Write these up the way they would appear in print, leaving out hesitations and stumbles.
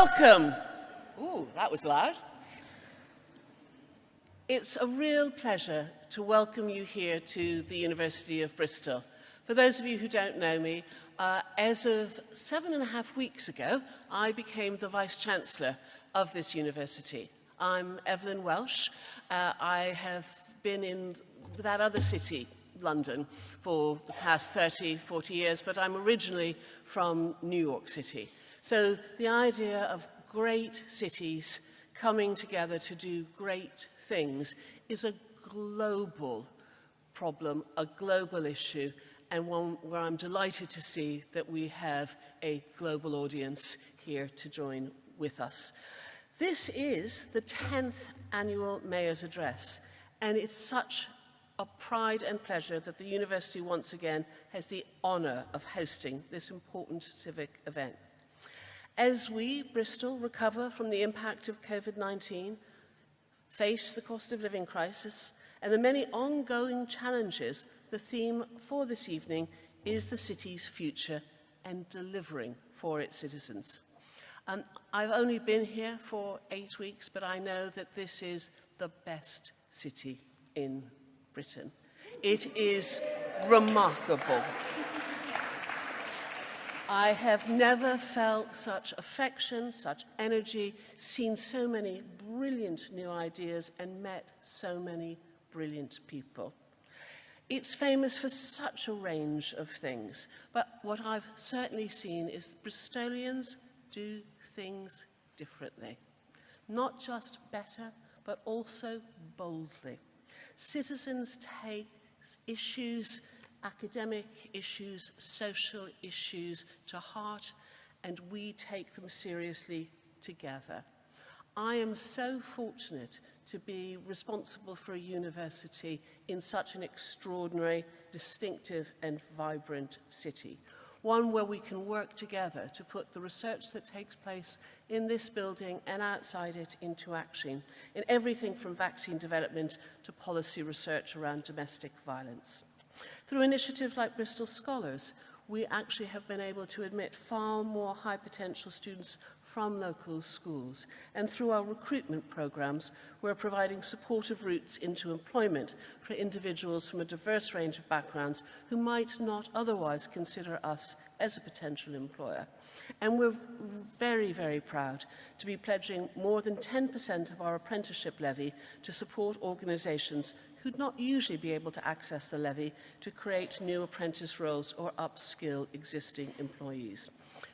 Welcome. Ooh, that was loud. It's a real pleasure to welcome you here to the University of Bristol. For those of you who don't know me, as of 7.5 weeks ago, I became the Vice-Chancellor of this university. I'm Evelyn Welsh. I have been in that other city, London, for the past 30, 40 years, but I'm originally from New York City. So the idea of great cities coming together to do great things is a global problem, a global issue, and one where I'm delighted to see that we have a global audience here to join with us. This is the 10th annual Mayor's Address, and it's such a pride and pleasure that the university once again has the honour of hosting this important civic event. As we, Bristol, recover from the impact of COVID-19, face the cost of living crisis, and the many ongoing challenges, the theme for this evening is the city's future and delivering for its citizens. I've only been here for 8 weeks, but I know that this is the best city in Britain. It is remarkable. I have never felt such affection, such energy, seen so many brilliant new ideas, and met so many brilliant people. It's famous for such a range of things, but what I've certainly seen is Bristolians do things differently. Not just better, but also boldly. Citizens take issues, academic issues, social issues to heart, and we take them seriously together. I am so fortunate to be responsible for a university in such an extraordinary, distinctive and vibrant city. One where we can work together to put the research that takes place in this building and outside it into action, in everything from vaccine development to policy research around domestic violence. Through initiatives like Bristol Scholars, we actually have been able to admit far more high potential students from local schools. And through our recruitment programs, we're providing supportive routes into employment for individuals from a diverse range of backgrounds who might not otherwise consider us as a potential employer. And we're very, very proud to be pledging more than 10% of our apprenticeship levy to support organisations who'd not usually be able to access the levy to create new apprentice roles or upskill existing employees.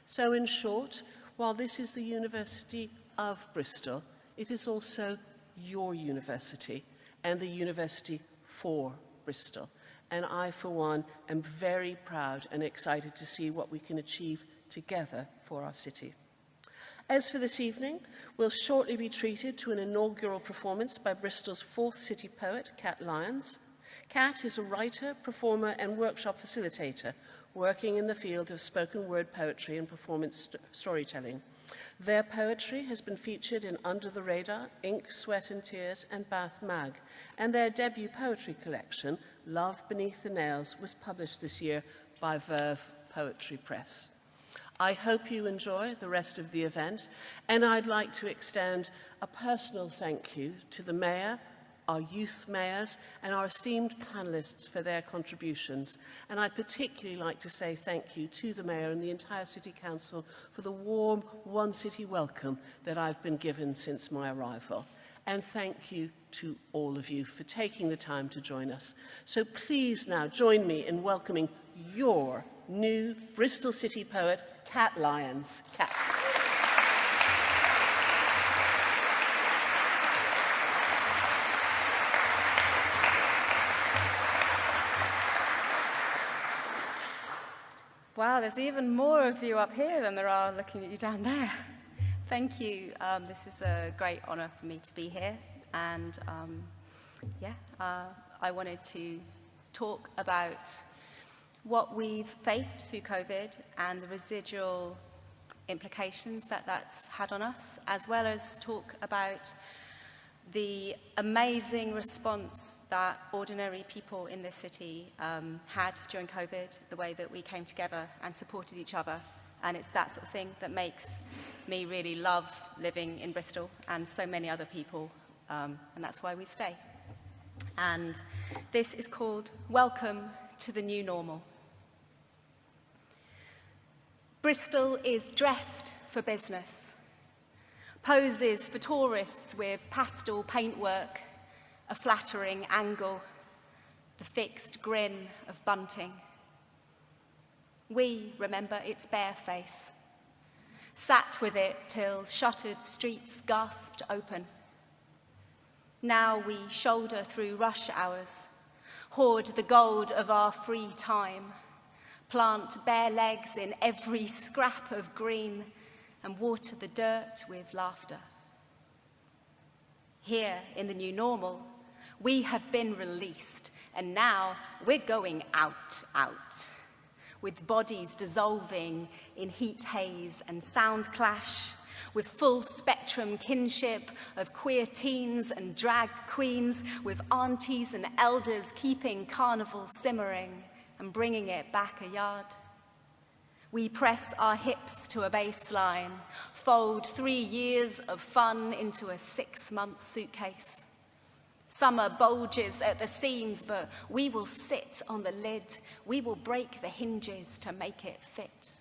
So in short, while this is the University of Bristol, it is also your university and the university for Bristol. And I, for one, am very proud and excited to see what we can achieve together for our city. As for this evening, we'll shortly be treated to an inaugural performance by Bristol's 4th City Poet, Lyons. Kat is a writer, performer and workshop facilitator working in the field of spoken word poetry and performance storytelling. Their poetry has been featured in Under the Radar, Ink, Sweat and Tears and Bath Mag, and their debut poetry collection, Love Beneath the Nails, was published this year by Verve Poetry Press. I hope you enjoy the rest of the event, and I'd like to extend a personal thank you to the Mayor, our youth mayors, and our esteemed panellists for their contributions. And I'd particularly like to say thank you to the Mayor and the entire City Council for the warm One City welcome that I've been given since my arrival. And thank you to all of you for taking the time to join us. So please now join me in welcoming your new Bristol City Poet, Lyons. Kat. Wow, there's even more of you up here than there are looking at you down there. Thank you. This is a great honour for me to be here. And I wanted to talk about what we've faced through COVID and the residual implications that that's had on us, as well as talk about the amazing response that ordinary people in this city had during COVID, the way that we came together and supported each other And it's that sort of thing that makes me really love living in Bristol, and so many other people, and that's why we stay. And this is called Welcome to the New Normal. Bristol is dressed for business, poses for tourists with pastel paintwork, a flattering angle, the fixed grin of bunting. We remember its bare face, sat with it till shuttered streets gasped open. Now we shoulder through rush hours, hoard the gold of our free time, plant bare legs in every scrap of green, and water the dirt with laughter. Here in the new normal, we have been released, and now we're going out, with bodies dissolving in heat haze and sound clash, with full spectrum kinship of queer teens and drag queens, with aunties and elders keeping carnival simmering and bringing it back a yard. We press our hips to a baseline, fold 3 years of fun into a 6-month suitcase. Summer bulges at the seams, but we will sit on the lid. We will break the hinges to make it fit.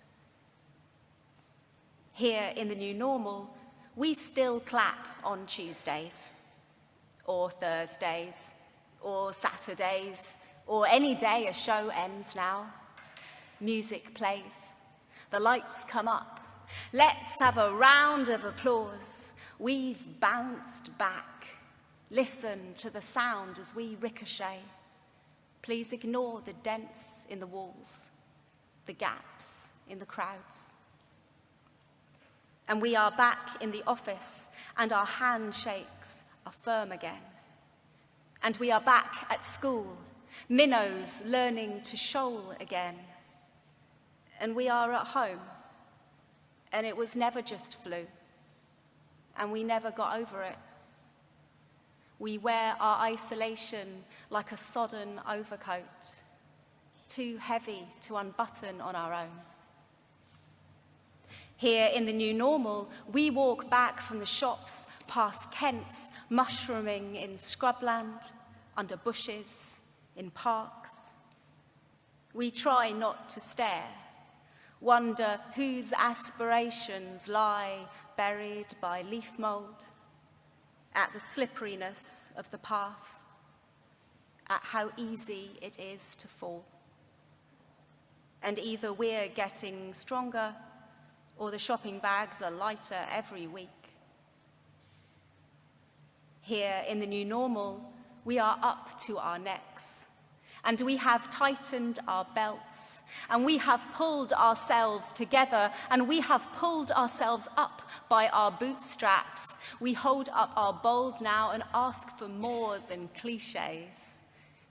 Here in the new normal, we still clap on Tuesdays, or Thursdays, or Saturdays, or any day a show ends now. Music plays, the lights come up. Let's have a round of applause. We've bounced back. Listen to the sound as we ricochet. Please ignore the dents in the walls, the gaps in the crowds. And we are back in the office, and our handshakes are firm again. And we are back at school, minnows learning to shoal again. And we are at home, and it was never just flu, and we never got over it. We wear our isolation like a sodden overcoat, too heavy to unbutton on our own. Here in the new normal, we walk back from the shops, past tents, mushrooming in scrubland, under bushes, in parks. We try not to stare, wonder whose aspirations lie buried by leaf mold, at the slipperiness of the path, at how easy it is to fall. And either we're getting stronger, or the shopping bags are lighter every week. Here in the new normal, we are up to our necks, and we have tightened our belts, and we have pulled ourselves together, and we have pulled ourselves up by our bootstraps. We hold up our bowls now and ask for more than cliches.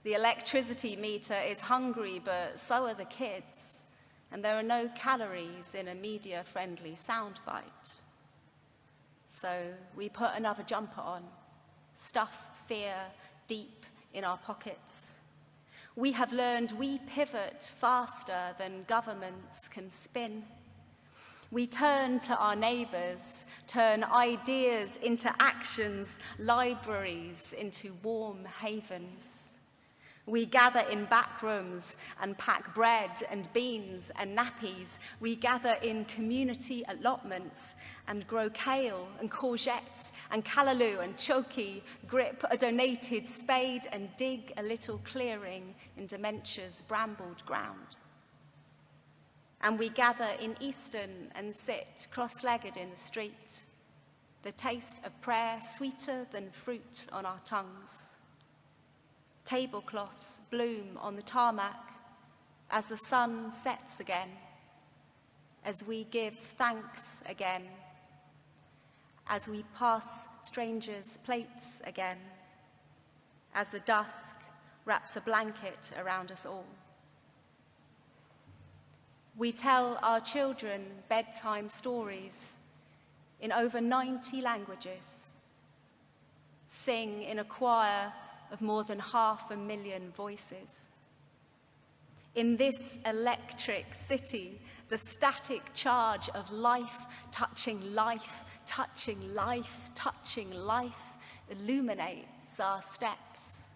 The electricity meter is hungry, but so are the kids, and there are no calories in a media-friendly soundbite. So we put another jumper on, stuff fear deep in our pockets. We have learned we pivot faster than governments can spin. We turn to our neighbours, turn ideas into actions, libraries into warm havens. We gather in back rooms and pack bread and beans and nappies. We gather in community allotments and grow kale and courgettes and callaloo and choki, grip a donated spade and dig a little clearing in dementia's brambled ground. And we gather in Easton and sit cross-legged in the street, the taste of prayer sweeter than fruit on our tongues. Tablecloths bloom on the tarmac as the sun sets again, as we give thanks again, as we pass strangers' plates again, as the dusk wraps a blanket around us all. We tell our children bedtime stories in over 90 languages, sing in a choir of more than 500,000 voices. In this electric city, the static charge of life, touching life, touching life, touching life, illuminates our steps.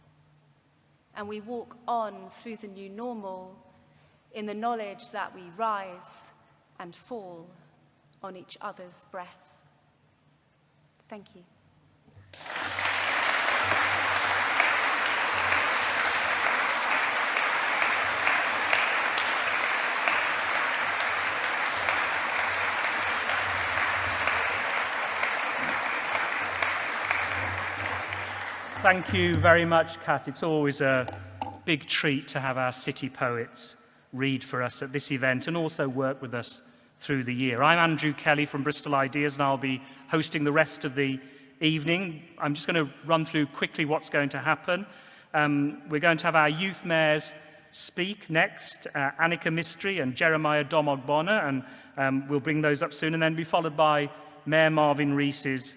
And we walk on through the new normal in the knowledge that we rise and fall on each other's breath. Thank you. Thank you very much, Kat. It's always a big treat to have our city poets read for us at this event and also work with us through the year. I'm Andrew Kelly from Bristol Ideas, and I'll be hosting the rest of the evening. I'm just going to run through quickly what's going to happen. We're going to have our youth mayors speak next, Anika Mistry and Jeremiah Dom-Ogbonna, and we'll bring those up soon, and then be followed by Mayor Marvin Rees's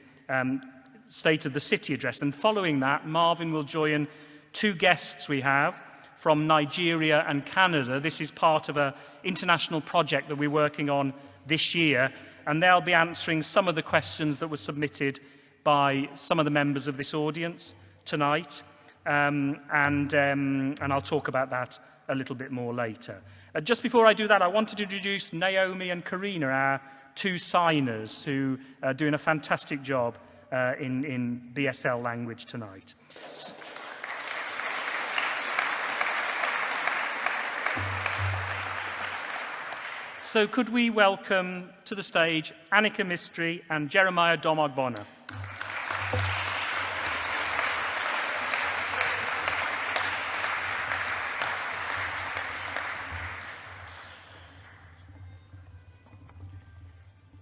State of the City address. And following that, Marvin will join two guests we have from Nigeria and Canada. This is part of an international project that we're working on this year, and they'll be answering some of the questions that were submitted by some of the members of this audience tonight, and I'll talk about that a little bit more later. Just before I do that, I wanted to introduce Naomi and Karina, our two signers, who are doing a fantastic job in BSL language tonight. So could we welcome to the stage Anika Mistry and Jeremiah Dom-Ogbonna.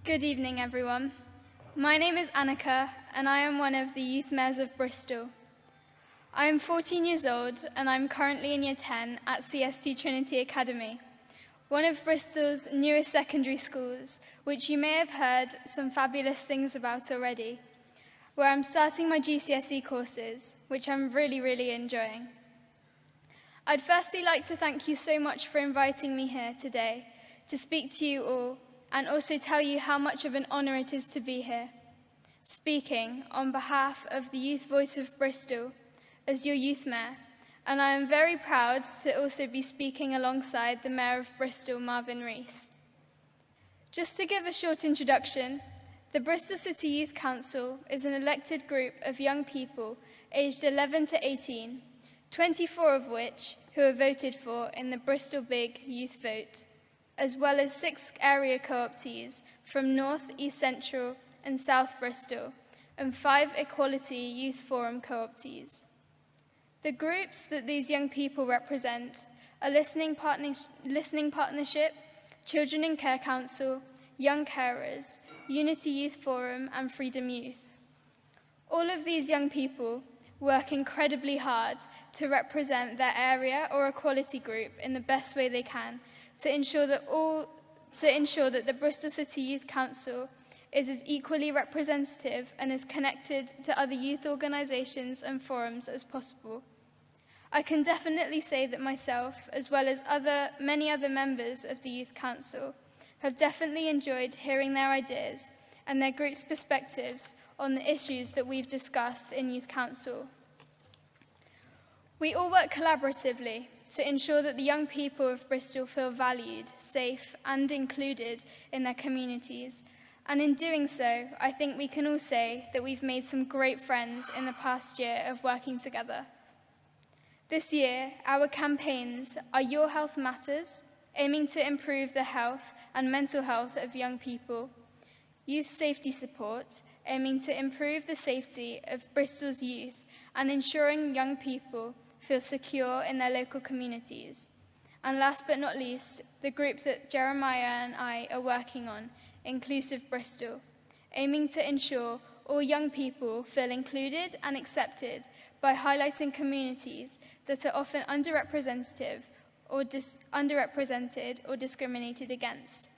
Good evening, everyone. My name is Anika, and I am one of the youth mayors of Bristol. I am 14 years old, and I'm currently in Year 10 at CST Trinity Academy, one of Bristol's newest secondary schools, which you may have heard some fabulous things about already, where I'm starting my GCSE courses, which I'm really enjoying. I'd firstly like to thank you so much for inviting me here today to speak to you all, and also tell you how much of an honour it is to be here, speaking on behalf of the Youth Voice of Bristol as your youth mayor, and I am very proud to also be speaking alongside the Mayor of Bristol, Marvin Rees. Just to give a short introduction, the Bristol City Youth Council is an elected group of young people aged 11 to 18, 24 of which who are voted for in the Bristol Big Youth Vote, as well as 6 area co-optees from North, East Central and South Bristol, and 5 Equality Youth Forum co-optees. The groups that these young people represent are Listening Partnership, Children in Care Council, Young Carers, Unity Youth Forum and Freedom Youth. All of these young people work incredibly hard to represent their area or equality group in the best way they can, to ensure that the Bristol City Youth Council is as equally representative and as connected to other youth organisations and forums as possible. I can definitely say that myself, as well as many other members of the Youth Council, have definitely enjoyed hearing their ideas and their group's perspectives on the issues that we've discussed in Youth Council. We all work collaboratively to ensure that the young people of Bristol feel valued, safe and included in their communities. And in doing so, I think we can all say that we've made some great friends in the past year of working together. This year, our campaigns are Your Health Matters, aiming to improve the health and mental health of young people, Youth Safety Support, aiming to improve the safety of Bristol's youth and ensuring young people feel secure in their local communities. And last but not least, the group that Jeremiah and I are working on, Inclusive Bristol, aiming to ensure all young people feel included and accepted by highlighting communities that are often underrepresented or discriminated against.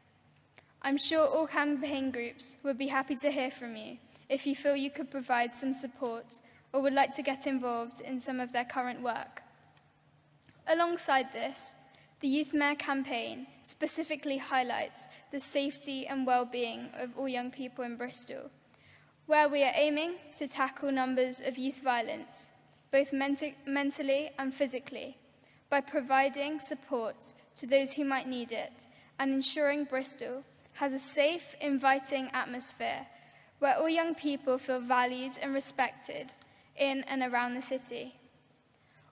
I'm sure all campaign groups would be happy to hear from you if you feel you could provide some support or would like to get involved in some of their current work. Alongside this, the Youth Mayor campaign specifically highlights the safety and well-being of all young people in Bristol, where we are aiming to tackle numbers of youth violence, both mentally and physically, by providing support to those who might need it and ensuring Bristol has a safe, inviting atmosphere where all young people feel valued and respected in and around the city.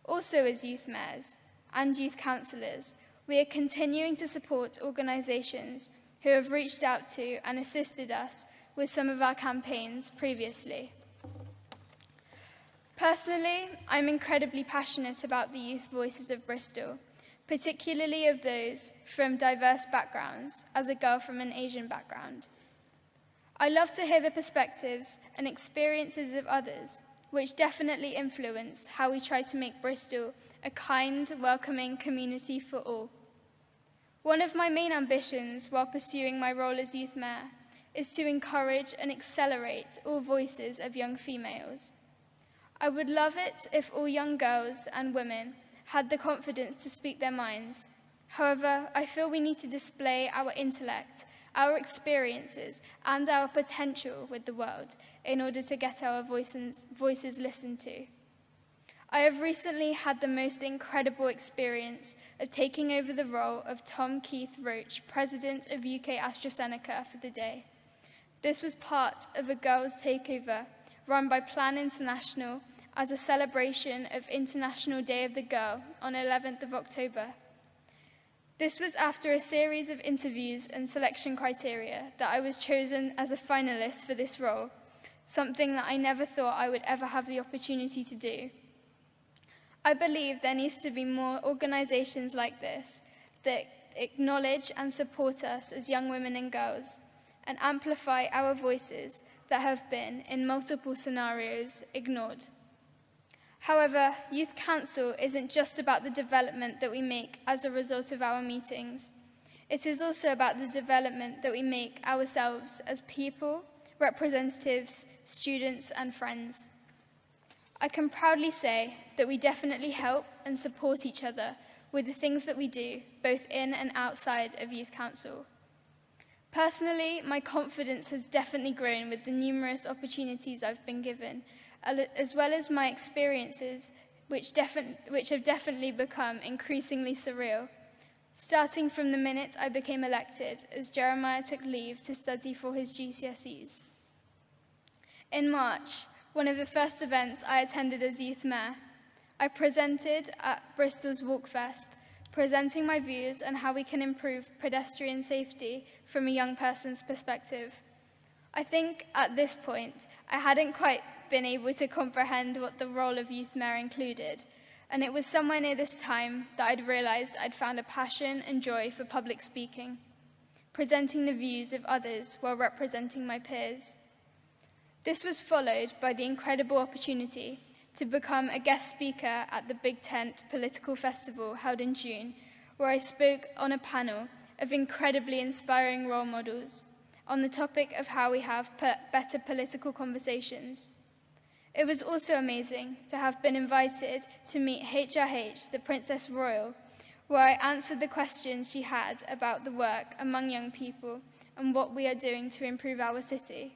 Also, as youth mayors and youth councillors, we are continuing to support organisations who have reached out to and assisted us with some of our campaigns previously. Personally, I'm incredibly passionate about the youth voices of Bristol, particularly of those from diverse backgrounds, as a girl from an Asian background. I love to hear the perspectives and experiences of others, which definitely influence how we try to make Bristol a kind, welcoming community for all. One of my main ambitions while pursuing my role as youth mayor is to encourage and accelerate all voices of young females. I would love it if all young girls and women had the confidence to speak their minds. However, I feel we need to display our intellect, our experiences, and our potential with the world in order to get our voices listened to. I have recently had the most incredible experience of taking over the role of Tom Keith Roach, President of UK AstraZeneca, for the day. This was part of a girls' takeover run by Plan International as a celebration of International Day of the Girl on 11th of October. This was after a series of interviews and selection criteria that I was chosen as a finalist for this role, something that I never thought I would ever have the opportunity to do. I believe there needs to be more organisations like this that acknowledge and support us as young women and girls and amplify our voices that have been, in multiple scenarios, ignored. However, Youth Council isn't just about the development that we make as a result of our meetings. It is also about the development that we make ourselves as people, representatives, students, and friends. I can proudly say that we definitely help and support each other with the things that we do, both in and outside of Youth Council. Personally, my confidence has definitely grown with the numerous opportunities I've been given, as well as my experiences, which have definitely become increasingly surreal, starting from the minute I became elected as Jeremiah took leave to study for his GCSEs. In March, one of the first events I attended as youth mayor, I presented at Bristol's Walkfest, presenting my views on how we can improve pedestrian safety from a young person's perspective. I think at this point, I hadn't quite been able to comprehend what the role of youth mayor included, and it was somewhere near this time that I'd realised I'd found a passion and joy for public speaking, presenting the views of others while representing my peers. This was followed by the incredible opportunity to become a guest speaker at the Big Tent Political Festival held in June, where I spoke on a panel of incredibly inspiring role models on the topic of how we have better political conversations. It was also amazing to have been invited to meet HRH, the Princess Royal, where I answered the questions she had about the work among young people and what we are doing to improve our city.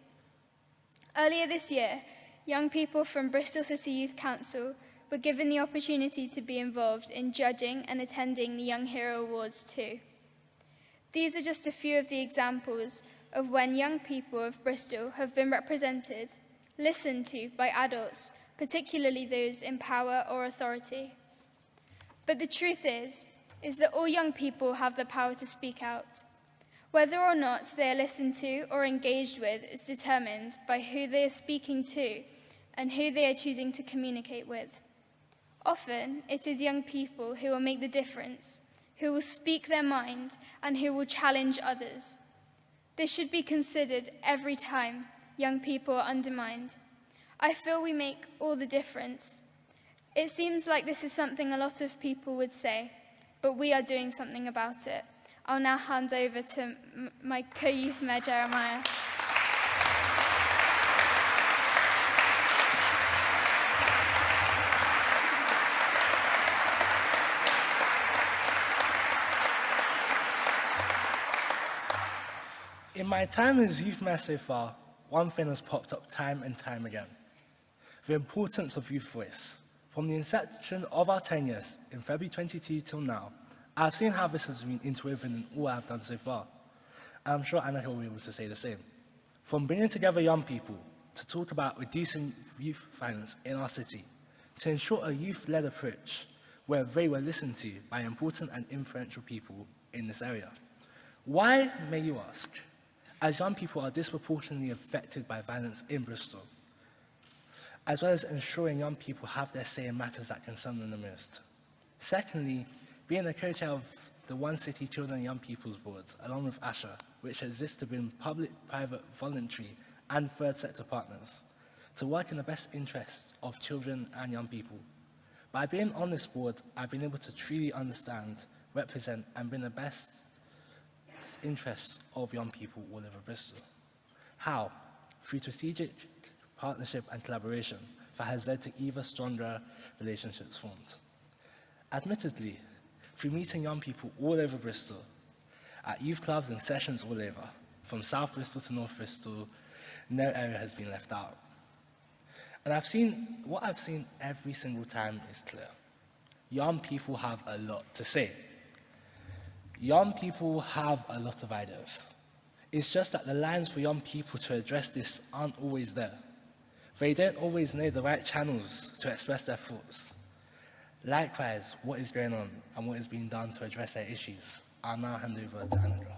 Earlier this year, young people from Bristol City Youth Council were given the opportunity to be involved in judging and attending the Young Hero Awards too. These are just a few of the examples of when young people of Bristol have been represented, listened to by adults, particularly those in power or authority. But the truth is that all young people have the power to speak out. Whether or not they are listened to or engaged with is determined by who they are speaking to and who they are choosing to communicate with. Often, it is young people who will make the difference, who will speak their mind, and who will challenge others. This should be considered every time young people are undermined. I feel we make all the difference. It seems like this is something a lot of people would say, but we are doing something about it. I'll now hand over to my co-youth mayor, Jeremiah. In my time as youth mayor so far, one thing has popped up time and time again: the importance of youth voice. From the inception of our 10 years, in February 22 till now, I've seen how this has been interwoven in all I've done so far. And I'm sure Anika will be able to say the same. From bringing together young people to talk about reducing youth violence in our city, to ensure a youth-led approach where they were listened to by important and influential people in this area. Why, may you ask, as young people are disproportionately affected by violence in Bristol, as well as ensuring young people have their say in matters that concern them the most. Secondly, being the co-chair of the One City Children and Young People's Boards, along with ASHA, which exists to bring public, private, voluntary, and third sector partners to work in the best interests of children and young people. By being on this board, I've been able to truly understand, represent, and bring the best interests of young people all over Bristol. How? Through strategic partnership and collaboration that has led to even stronger relationships formed. Admittedly, through meeting young people all over Bristol, at youth clubs and sessions all over, from South Bristol to North Bristol, no area has been left out. And what I've seen every single time is clear. Young people have a lot to say. Young people have a lot of ideas. It's just that the lines for young people to address this aren't always there. They don't always know the right channels to express their thoughts. Likewise, what is going on and what is being done to address their issues, I'll now hand over to Anika.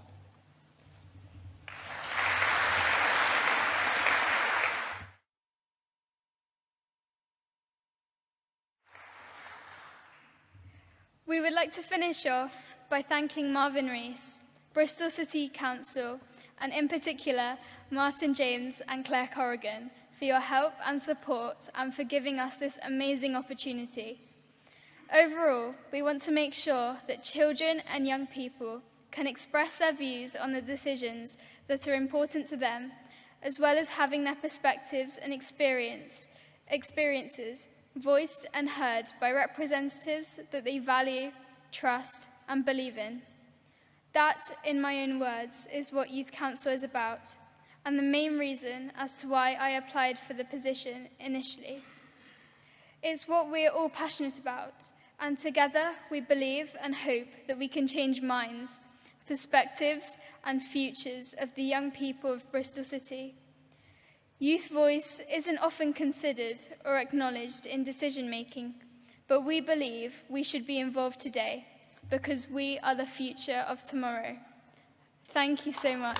We would like to finish off by thanking Marvin Rees, Bristol City Council, and in particular, Martin James and Claire Corrigan, for your help and support and for giving us this amazing opportunity. Overall, we want to make sure that children and young people can express their views on the decisions that are important to them, as well as having their perspectives and experiences voiced and heard by representatives that they value, trust, and believe in. That, in my own words, is what Youth Council is about, and the main reason as to why I applied for the position initially. It's what we are all passionate about, and together we believe and hope that we can change minds, perspectives, and futures of the young people of Bristol City. Youth voice isn't often considered or acknowledged in decision-making, but we believe we should be involved today because we are the future of tomorrow. Thank you so much.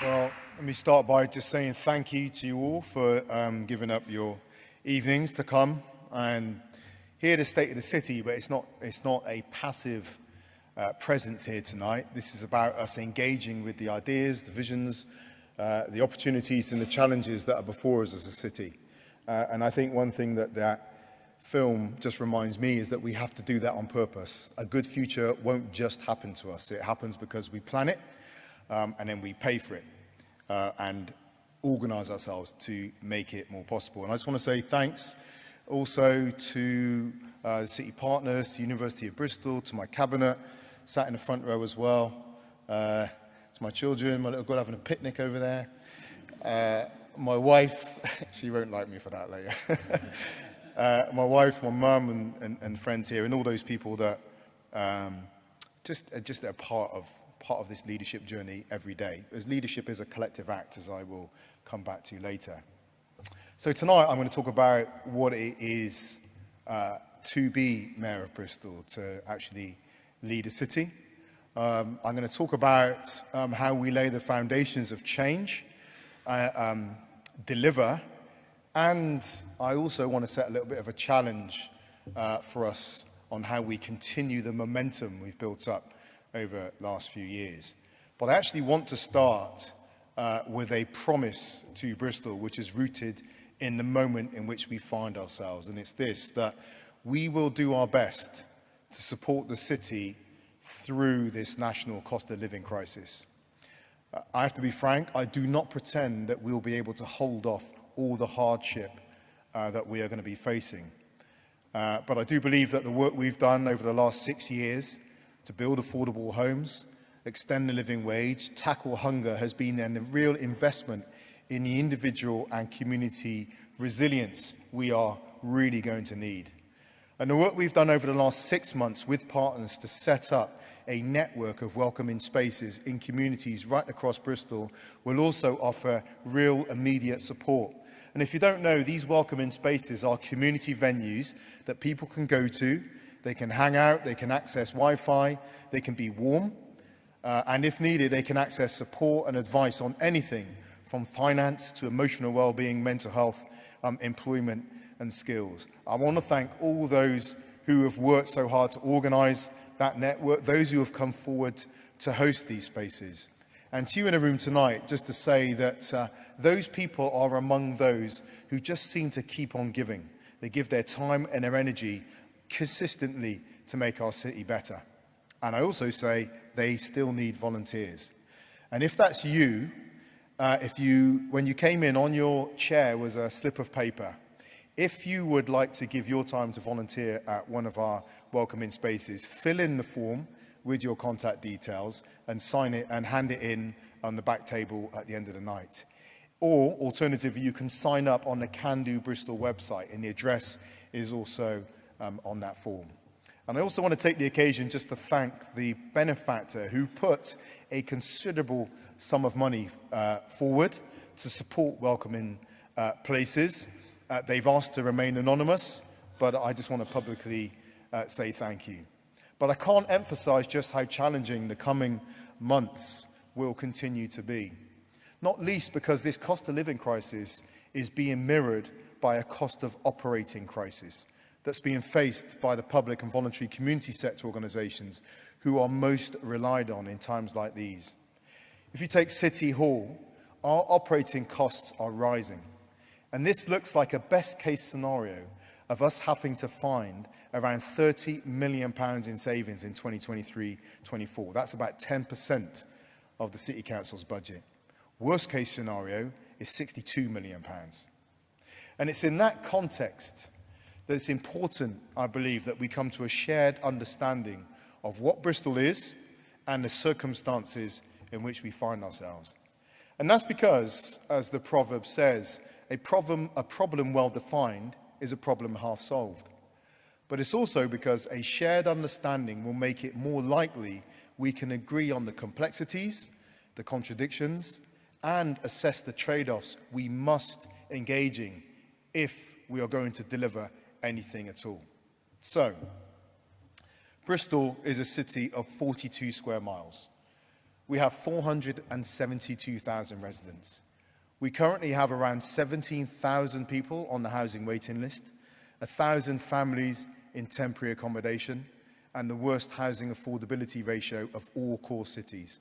Well, let me start by just saying thank you to you all for giving up your evenings to come and hear the state of the city, but it's not a passive presence here tonight. This is about us engaging with the ideas, the visions, the opportunities and the challenges that are before us as a city. And I think one thing that film just reminds me is that we have to do that on purpose. A good future won't just happen to us. It happens because we plan it, and then we pay for it and organise ourselves to make it more possible. And I just want to say thanks also to the city partners, the University of Bristol, to my cabinet, sat in the front row as well, to my children, my little girl having a picnic over there, my wife, she won't like me for that later, my wife, my mum and friends here, and all those people that just are part of this leadership journey every day. As leadership is a collective act, as I will come back to later. So tonight I'm going to talk about what it is to be Mayor of Bristol, to actually lead a city. I'm going to talk about how we lay the foundations of change, deliver, and I also want to set a little bit of a challenge for us on how we continue the momentum we've built up over the last few years. But I actually want to start with a promise to Bristol, which is rooted in the moment in which we find ourselves. And it's this, that we will do our best to support the city through this national cost of living crisis. I have to be frank, I do not pretend that we'll be able to hold off all the hardship that we are going to be facing. But I do believe that the work we've done over the last 6 years to build affordable homes, extend the living wage, tackle hunger has been a real investment in the individual and community resilience we are really going to need. And the work we've done over the last 6 months with partners to set up a network of welcoming spaces in communities right across Bristol will also offer real immediate support. And if you don't know, these welcoming spaces are community venues that people can go to, they can hang out, they can access Wi-Fi, they can be warm, and if needed, they can access support and advice on anything from finance to emotional well-being, mental health, employment and skills. I want to thank all those who have worked so hard to organise that network, those who have come forward to host these spaces. And to you in a room tonight, just to say that those people are among those who just seem to keep on giving. They give their time and their energy consistently to make our city better. And I also say they still need volunteers. And if that's you, when you came in, on your chair was a slip of paper. If you would like to give your time to volunteer at one of our welcoming spaces, fill in the form with your contact details and sign it and hand it in on the back table at the end of the night. Or, alternatively, you can sign up on the Can Do Bristol website, and the address is also on that form. And I also want to take the occasion just to thank the benefactor who put a considerable sum of money forward to support welcoming places. They've asked to remain anonymous, but I just want to publicly say thank you. But I can't emphasize just how challenging the coming months will continue to be. Not least because this cost of living crisis is being mirrored by a cost of operating crisis that's being faced by the public and voluntary community sector organisations who are most relied on in times like these. If you take City Hall, our operating costs are rising. And this looks like a best case scenario of us having to find around £30 million in savings in 2023-24. That's about 10% of the City Council's budget. Worst case scenario is £62 million. And it's in that context that it's important, I believe, that we come to a shared understanding of what Bristol is and the circumstances in which we find ourselves. And that's because, as the proverb says, a problem well defined is a problem half solved. But it's also because a shared understanding will make it more likely we can agree on the complexities, the contradictions, and assess the trade-offs we must engage in if we are going to deliver anything at all. So, Bristol is a city of 42 square miles. We have 472,000 residents. We currently have around 17,000 people on the housing waiting list, 1,000 families in temporary accommodation, and the worst housing affordability ratio of all core cities.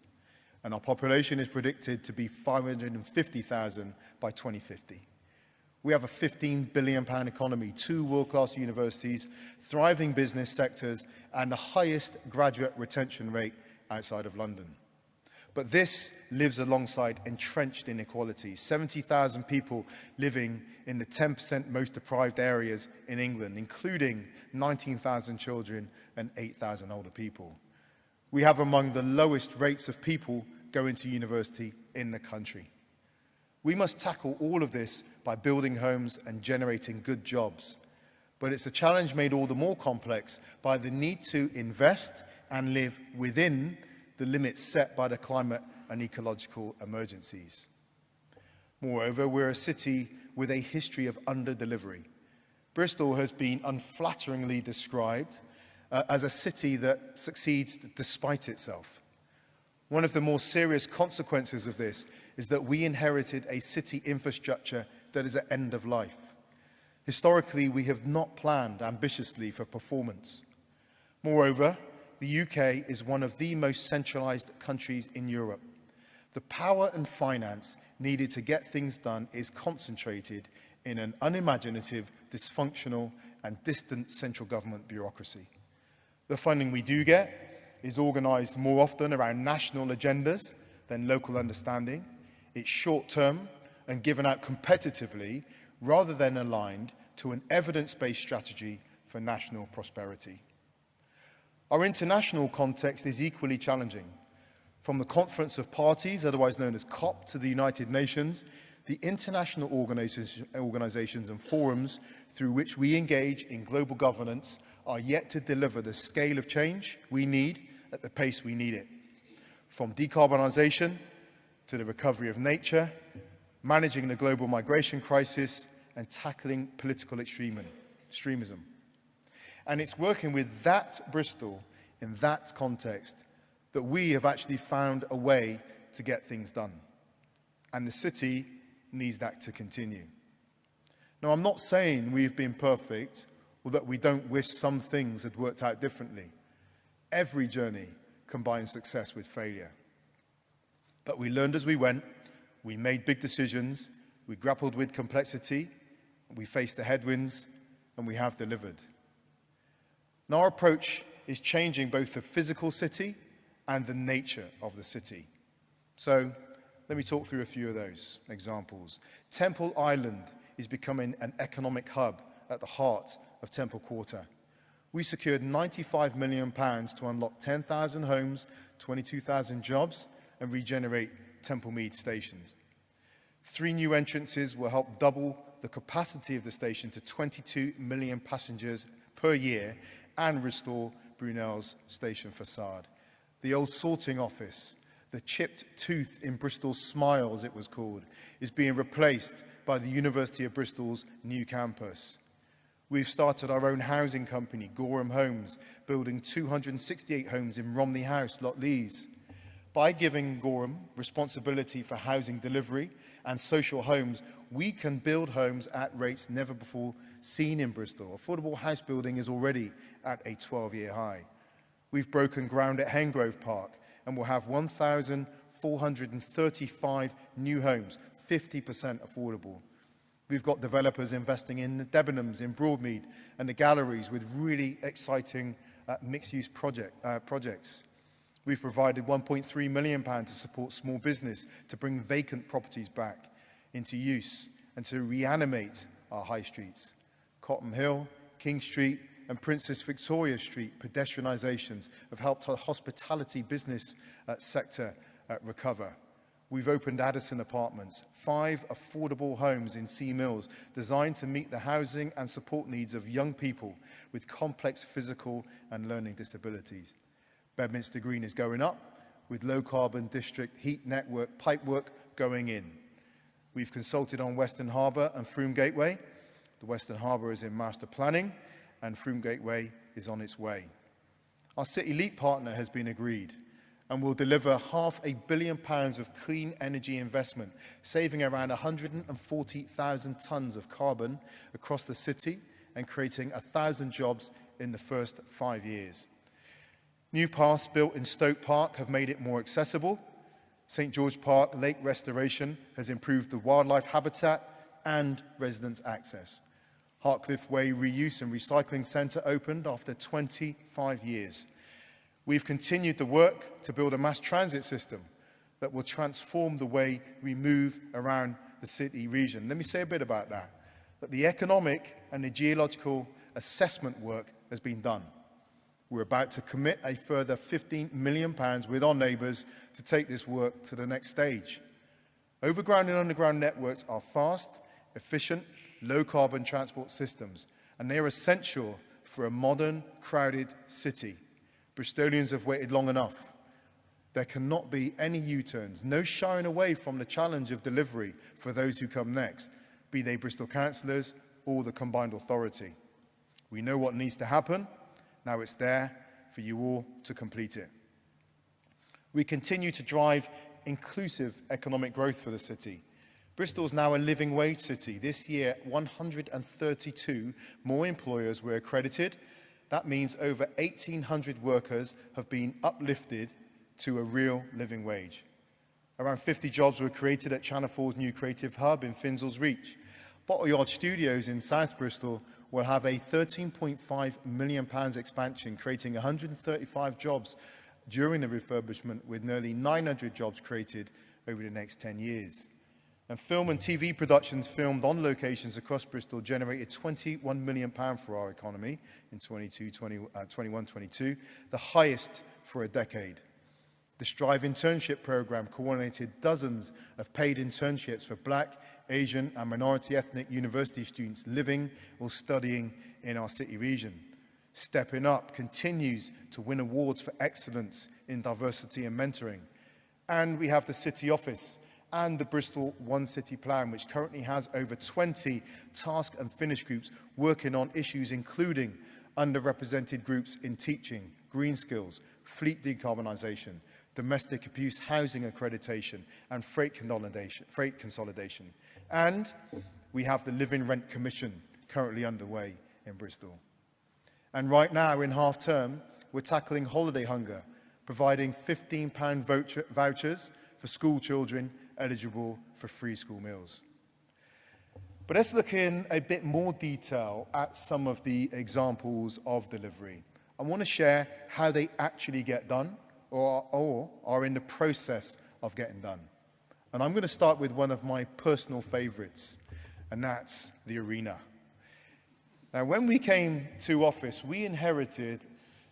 And our population is predicted to be 550,000 by 2050. We have a £15 billion economy, 2 world-class universities, thriving business sectors, and the highest graduate retention rate outside of London. But this lives alongside entrenched inequalities. 70,000 people living in the 10% most deprived areas in England, including 19,000 children and 8,000 older people. We have among the lowest rates of people going to university in the country. We must tackle all of this by building homes and generating good jobs. But it's a challenge made all the more complex by the need to invest and live within the limits set by the climate and ecological emergencies. Moreover, we're a city with a history of under-delivery. Bristol has been unflatteringly described as a city that succeeds despite itself. One of the more serious consequences of this is that we inherited a city infrastructure that is at end of life. Historically, we have not planned ambitiously for performance. Moreover, the UK is one of the most centralized countries in Europe. The power and finance needed to get things done is concentrated in an unimaginative, dysfunctional, and distant central government bureaucracy. The funding we do get is organised more often around national agendas than local understanding. It's short-term and given out competitively rather than aligned to an evidence-based strategy for national prosperity. Our international context is equally challenging. From the Conference of Parties, otherwise known as COP, to the United Nations, the international organizations and forums through which we engage in global governance are yet to deliver the scale of change we need at the pace we need it. From decarbonisation to the recovery of nature, managing the global migration crisis, and tackling political extremism. And it's working with that Bristol in that context that we have actually found a way to get things done. And the city needs that to continue. Now, I'm not saying we've been perfect or that we don't wish some things had worked out differently. Every journey combines success with failure. But we learned as we went, we made big decisions, we grappled with complexity, we faced the headwinds, and we have delivered. And our approach is changing both the physical city and the nature of the city. So let me talk through a few of those examples. Temple Island is becoming an economic hub at the heart of Temple Quarter. We secured £95 million to unlock 10,000 homes, 22,000 jobs, and regenerate Temple Mead stations. 3 new entrances will help double the capacity of the station to 22 million passengers per year and restore Brunel's station facade. The old sorting office, the chipped tooth in Bristol's smile, as it was called, is being replaced by the University of Bristol's new campus. We've started our own housing company, Gorham Homes, building 268 homes in Romney House, Lot Lees. By giving Gorham responsibility for housing delivery and social homes, we can build homes at rates never before seen in Bristol. Affordable house building is already at a 12-year high. We've broken ground at Hengrove Park and will have 1,435 new homes, 50% affordable. We've got developers investing in the Debenhams in Broadmead and the galleries with really exciting mixed-use projects. We've provided £1.3 million to support small business to bring vacant properties back into use and to reanimate our high streets. Cotton Hill, King Street and Princess Victoria Street pedestrianisations have helped our hospitality business sector recover. We've opened Addison Apartments, 5 affordable homes in Sea Mills designed to meet the housing and support needs of young people with complex physical and learning disabilities. Bedminster Green is going up, with low-carbon district heat network pipework going in. We've consulted on Western Harbour and Froome Gateway. The Western Harbour is in master planning, and Froome Gateway is on its way. our City Leap partner has been agreed and will deliver £500 million of clean energy investment, saving around 140,000 tonnes of carbon across the city and creating 1,000 jobs in the first 5 years. New paths built in Stoke Park have made it more accessible. St George Park Lake restoration has improved the wildlife habitat and residents' access. Hartcliffe Way Reuse and Recycling Centre opened after 25 years. We've continued the work to build a mass transit system that will transform the way we move around the city region. Let me say a bit about that. That the economic and the geological assessment work has been done. We're about to commit a further £15 million with our neighbours to take this work to the next stage. Overground and underground networks are fast, efficient, low-carbon transport systems, and they are essential for a modern, crowded city. Bristolians have waited long enough. There cannot be any U-turns, no shying away from the challenge of delivery for those who come next, be they Bristol councillors or the combined authority. We know what needs to happen. Now it's there for you all to complete it. We continue to drive inclusive economic growth for the city. Bristol's now a living wage city. This year, 132 more employers were accredited. That means over 1,800 workers have been uplifted to a real living wage. Around 50 jobs were created at Channel 4's new creative hub in Finzel's Reach. Bottle Yard Studios in South Bristol will have a £13.5 million expansion, creating 135 jobs during the refurbishment, with nearly 900 jobs created over the next 10 years. And film and TV productions filmed on locations across Bristol generated £21 million for our economy in 21-22, the highest for a decade. The Strive internship programme coordinated dozens of paid internships for Black, Asian and minority ethnic university students living or studying in our city region. Stepping Up continues to win awards for excellence in diversity and mentoring. And we have the City Office and the Bristol One City Plan, which currently has over 20 task and finish groups working on issues including underrepresented groups in teaching, green skills, fleet decarbonisation, domestic abuse housing accreditation, and freight consolidation. And we have the Living Rent Commission currently underway in Bristol. And right now, in half-term, we're tackling holiday hunger, providing £15 vouchers for school children eligible for free school meals. But let's look in a bit more detail at some of the examples of delivery. I want to share how they actually get done or are in the process of getting done. And I'm going to start with one of my personal favourites, and that's the arena. Now, when we came to office, we inherited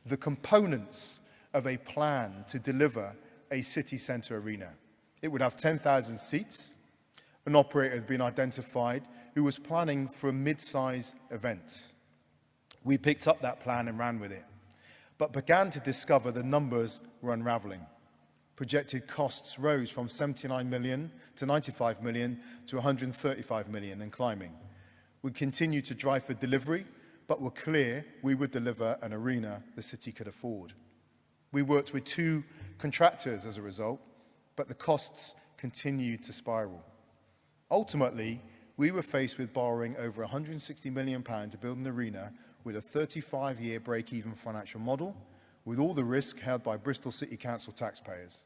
the components of a plan to deliver a city centre arena. It would have 10,000 seats. An operator had been identified who was planning for a mid-size event. We picked up that plan and ran with it, but began to discover the numbers were unravelling. Projected costs rose from 79 million to 95 million to 135 million and climbing. We continued to drive for delivery, but were clear we would deliver an arena the city could afford. We worked with 2 contractors as a result, but the costs continued to spiral. Ultimately, we were faced with borrowing over £160 million to build an arena with a 35-year break-even financial model, with all the risk held by Bristol City Council taxpayers.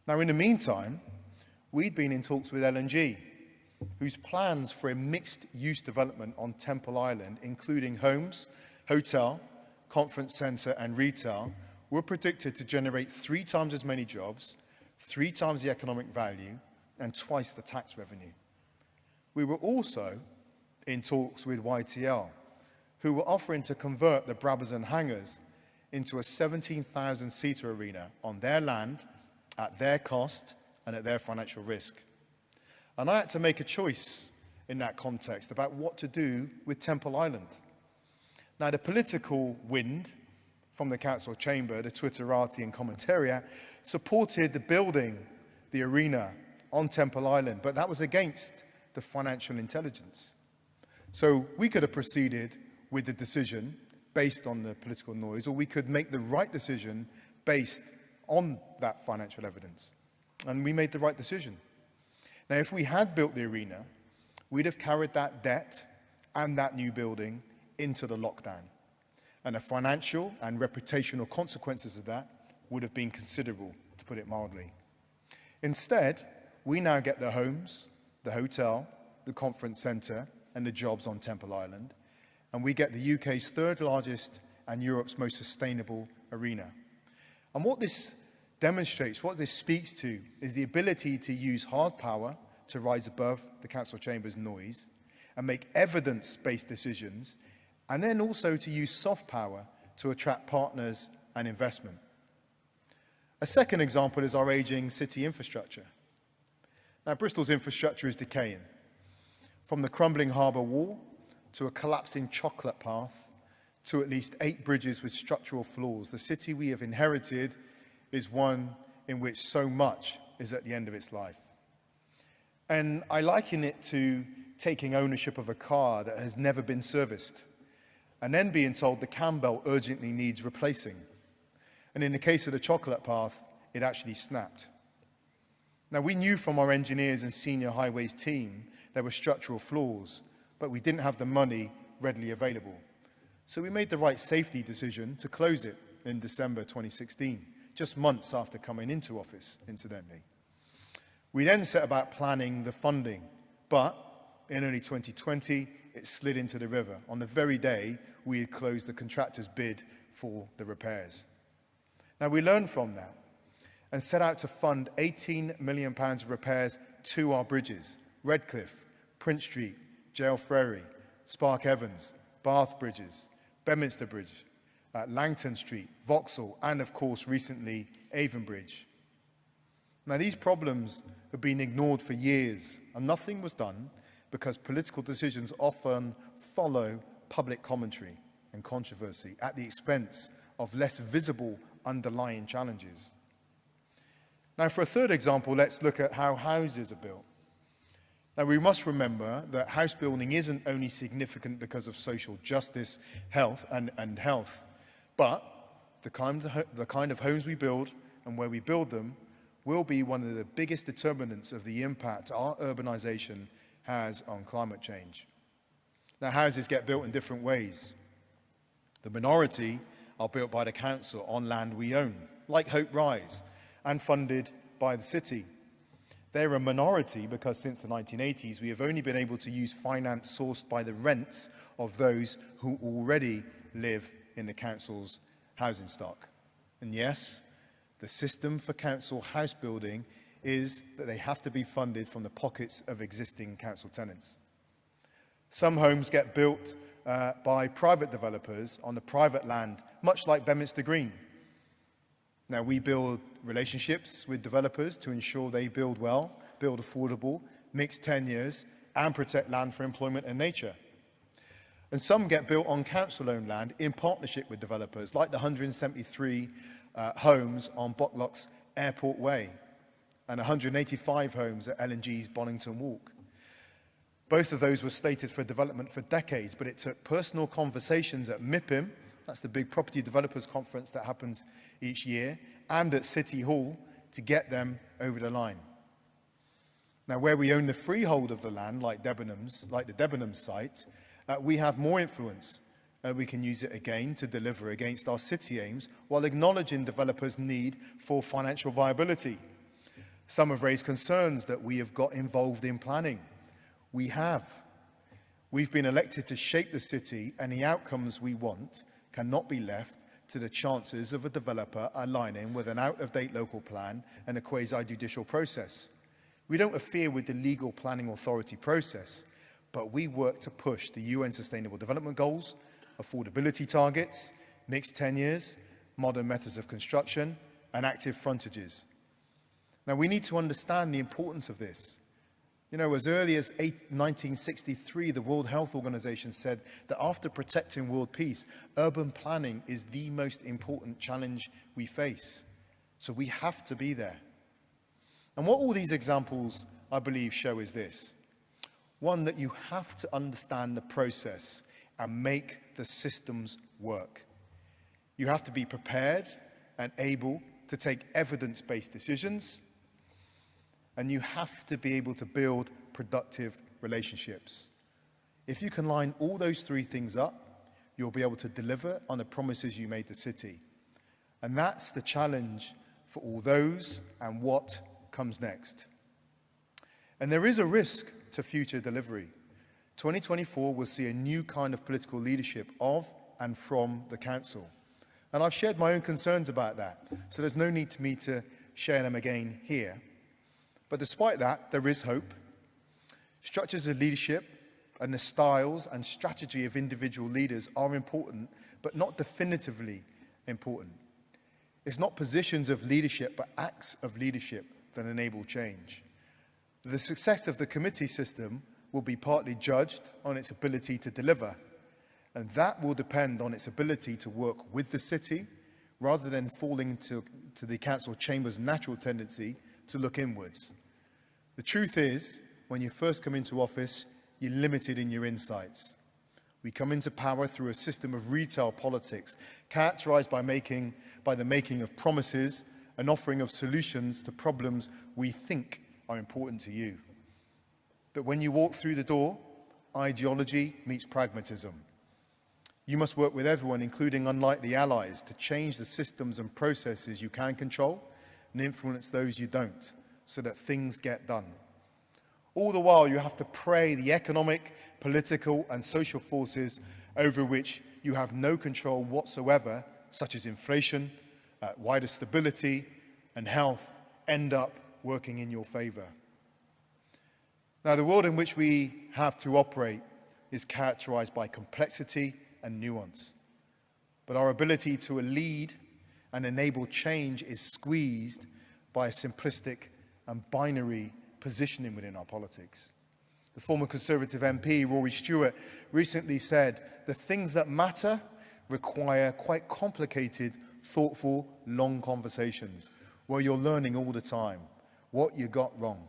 Now, in the meantime, we'd been in talks with L&G, whose plans for a mixed-use development on Temple Island, including homes, hotel, conference centre and retail, were predicted to generate 3 times as many jobs, 3 times the economic value, and twice the tax revenue. We were also in talks with YTL, who were offering to convert the Brabazon Hangars into a 17,000-seater arena on their land, at their cost, and at their financial risk. And I had to make a choice in that context about what to do with Temple Island. Now, the political wind from the council chamber, the Twitterati and commentariat, supported the building the arena on Temple Island, but that was against the financial intelligence. So we could have proceeded with the decision based on the political noise, or we could make the right decision based on that financial evidence. And we made the right decision. Now, if we had built the arena, we'd have carried that debt and that new building into the lockdown. And the financial and reputational consequences of that would have been considerable, to put it mildly. Instead, we now get the homes, the hotel, the conference centre, and the jobs on Temple Island, and we get the UK's third largest and Europe's most sustainable arena. And what this demonstrates, what this speaks to, is the ability to use hard power to rise above the council chamber's noise and make evidence-based decisions, and then also to use soft power to attract partners and investment. A second example is our ageing city infrastructure. Now, Bristol's infrastructure is decaying. From the crumbling harbour wall to a collapsing chocolate path to at least 8 bridges with structural flaws, the city we have inherited is one in which so much is at the end of its life. And I liken it to taking ownership of a car that has never been serviced and then being told the cam belt urgently needs replacing. And in the case of the chocolate path, it actually snapped. Now, we knew from our engineers and senior highways team there were structural flaws, but we didn't have the money readily available. So we made the right safety decision to close it in December 2016, just months after coming into office, incidentally. We then set about planning the funding, but in early 2020, it slid into the river on the very day we had closed the contractor's bid for the repairs. Now, we learned from that and set out to fund £18 million of repairs to our bridges: Redcliffe, Prince Street, Jail Ferry, Spark Evans, Bath Bridges, Bedminster Bridge, Langton Street, Vauxhall, and of course recently Avon Bridge. Now, these problems have been ignored for years, and nothing was done because political decisions often follow public commentary and controversy at the expense of less visible underlying challenges. Now, for a third example, let's look at how houses are built. Now, we must remember that house building isn't only significant because of social justice, health, but the kind of homes we build and where we build them will be one of the biggest determinants of the impact our urbanisation has on climate change. Now, houses get built in different ways. The minority are built by the council on land we own, like Hope Rise, and funded by the city. They're a minority because since the 1980s, we have only been able to use finance sourced by the rents of those who already live in the council's housing stock. And yes, the system for council house building is that they have to be funded from the pockets of existing council tenants. Some homes get built by private developers on the private land, much like Bedminster Green. Now, we build relationships with developers to ensure they build well, build affordable, mixed tenures, and protect land for employment and nature. And some get built on council-owned land in partnership with developers, like the 173 homes on Bocklock's Airport Way and 185 homes at L&G's Bonington Walk. Both of those were slated for development for decades, but it took personal conversations at MIPIM, that's the big property developers conference that happens each year, and at City Hall to get them over the line. Now, where we own the freehold of the land, like the Debenhams site, we have more influence. We can use it again to deliver against our city aims while acknowledging developers' need for financial viability. Some have raised concerns that we have got involved in planning. We have. We've been elected to shape the city, and the outcomes we want cannot be left to the chances of a developer aligning with an out-of-date local plan and a quasi-judicial process. We don't interfere with the legal planning authority process, but we work to push the UN Sustainable Development Goals, affordability targets, mixed tenures, modern methods of construction, and active frontages. Now, we need to understand the importance of this. You know, as early as 1963, the World Health Organization said that after protecting world peace, urban planning is the most important challenge we face. So we have to be there. And what all these examples, I believe, show is this. One, that you have to understand the process and make the systems work. You have to be prepared and able to take evidence-based decisions, and you have to be able to build productive relationships. If you can line all those three things up, you'll be able to deliver on the promises you made the city. And that's the challenge for all those and what comes next. And there is a risk to future delivery. 2024 will see a new kind of political leadership of and from the council. And I've shared my own concerns about that, so there's no need for me to share them again here. But despite that, there is hope. Structures of leadership and the styles and strategy of individual leaders are important, but not definitively important. It's not positions of leadership, but acts of leadership that enable change. The success of the committee system will be partly judged on its ability to deliver, and that will depend on its ability to work with the city rather than falling to the council chamber's natural tendency to look inwards. The truth is, when you first come into office, you're limited in your insights. We come into power through a system of retail politics, characterized by the making of promises and offering of solutions to problems we think are important to you. But when you walk through the door, ideology meets pragmatism. You must work with everyone, including unlikely allies, to change the systems and processes you can control and influence those you don't, so that things get done. All the while, you have to pray the economic, political, and social forces over which you have no control whatsoever, such as inflation, wider stability, and health, end up working in your favor. Now, the world in which we have to operate is characterized by complexity and nuance. But our ability to lead and enable change is squeezed by a simplistic and binary positioning within our politics. The former Conservative MP, Rory Stewart, recently said, "The things that matter require quite complicated, thoughtful, long conversations where you're learning all the time what you got wrong.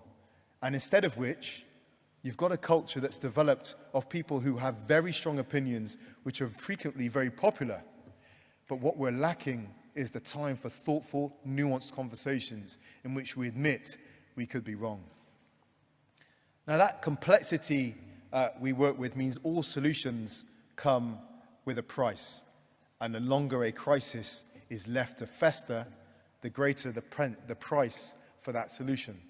And instead of which, you've got a culture that's developed of people who have very strong opinions, which are frequently very popular. But what we're lacking is the time for thoughtful, nuanced conversations in which we admit we could be wrong." Now, that complexity we work with means all solutions come with a price. And the longer a crisis is left to fester, the greater the price for that solution.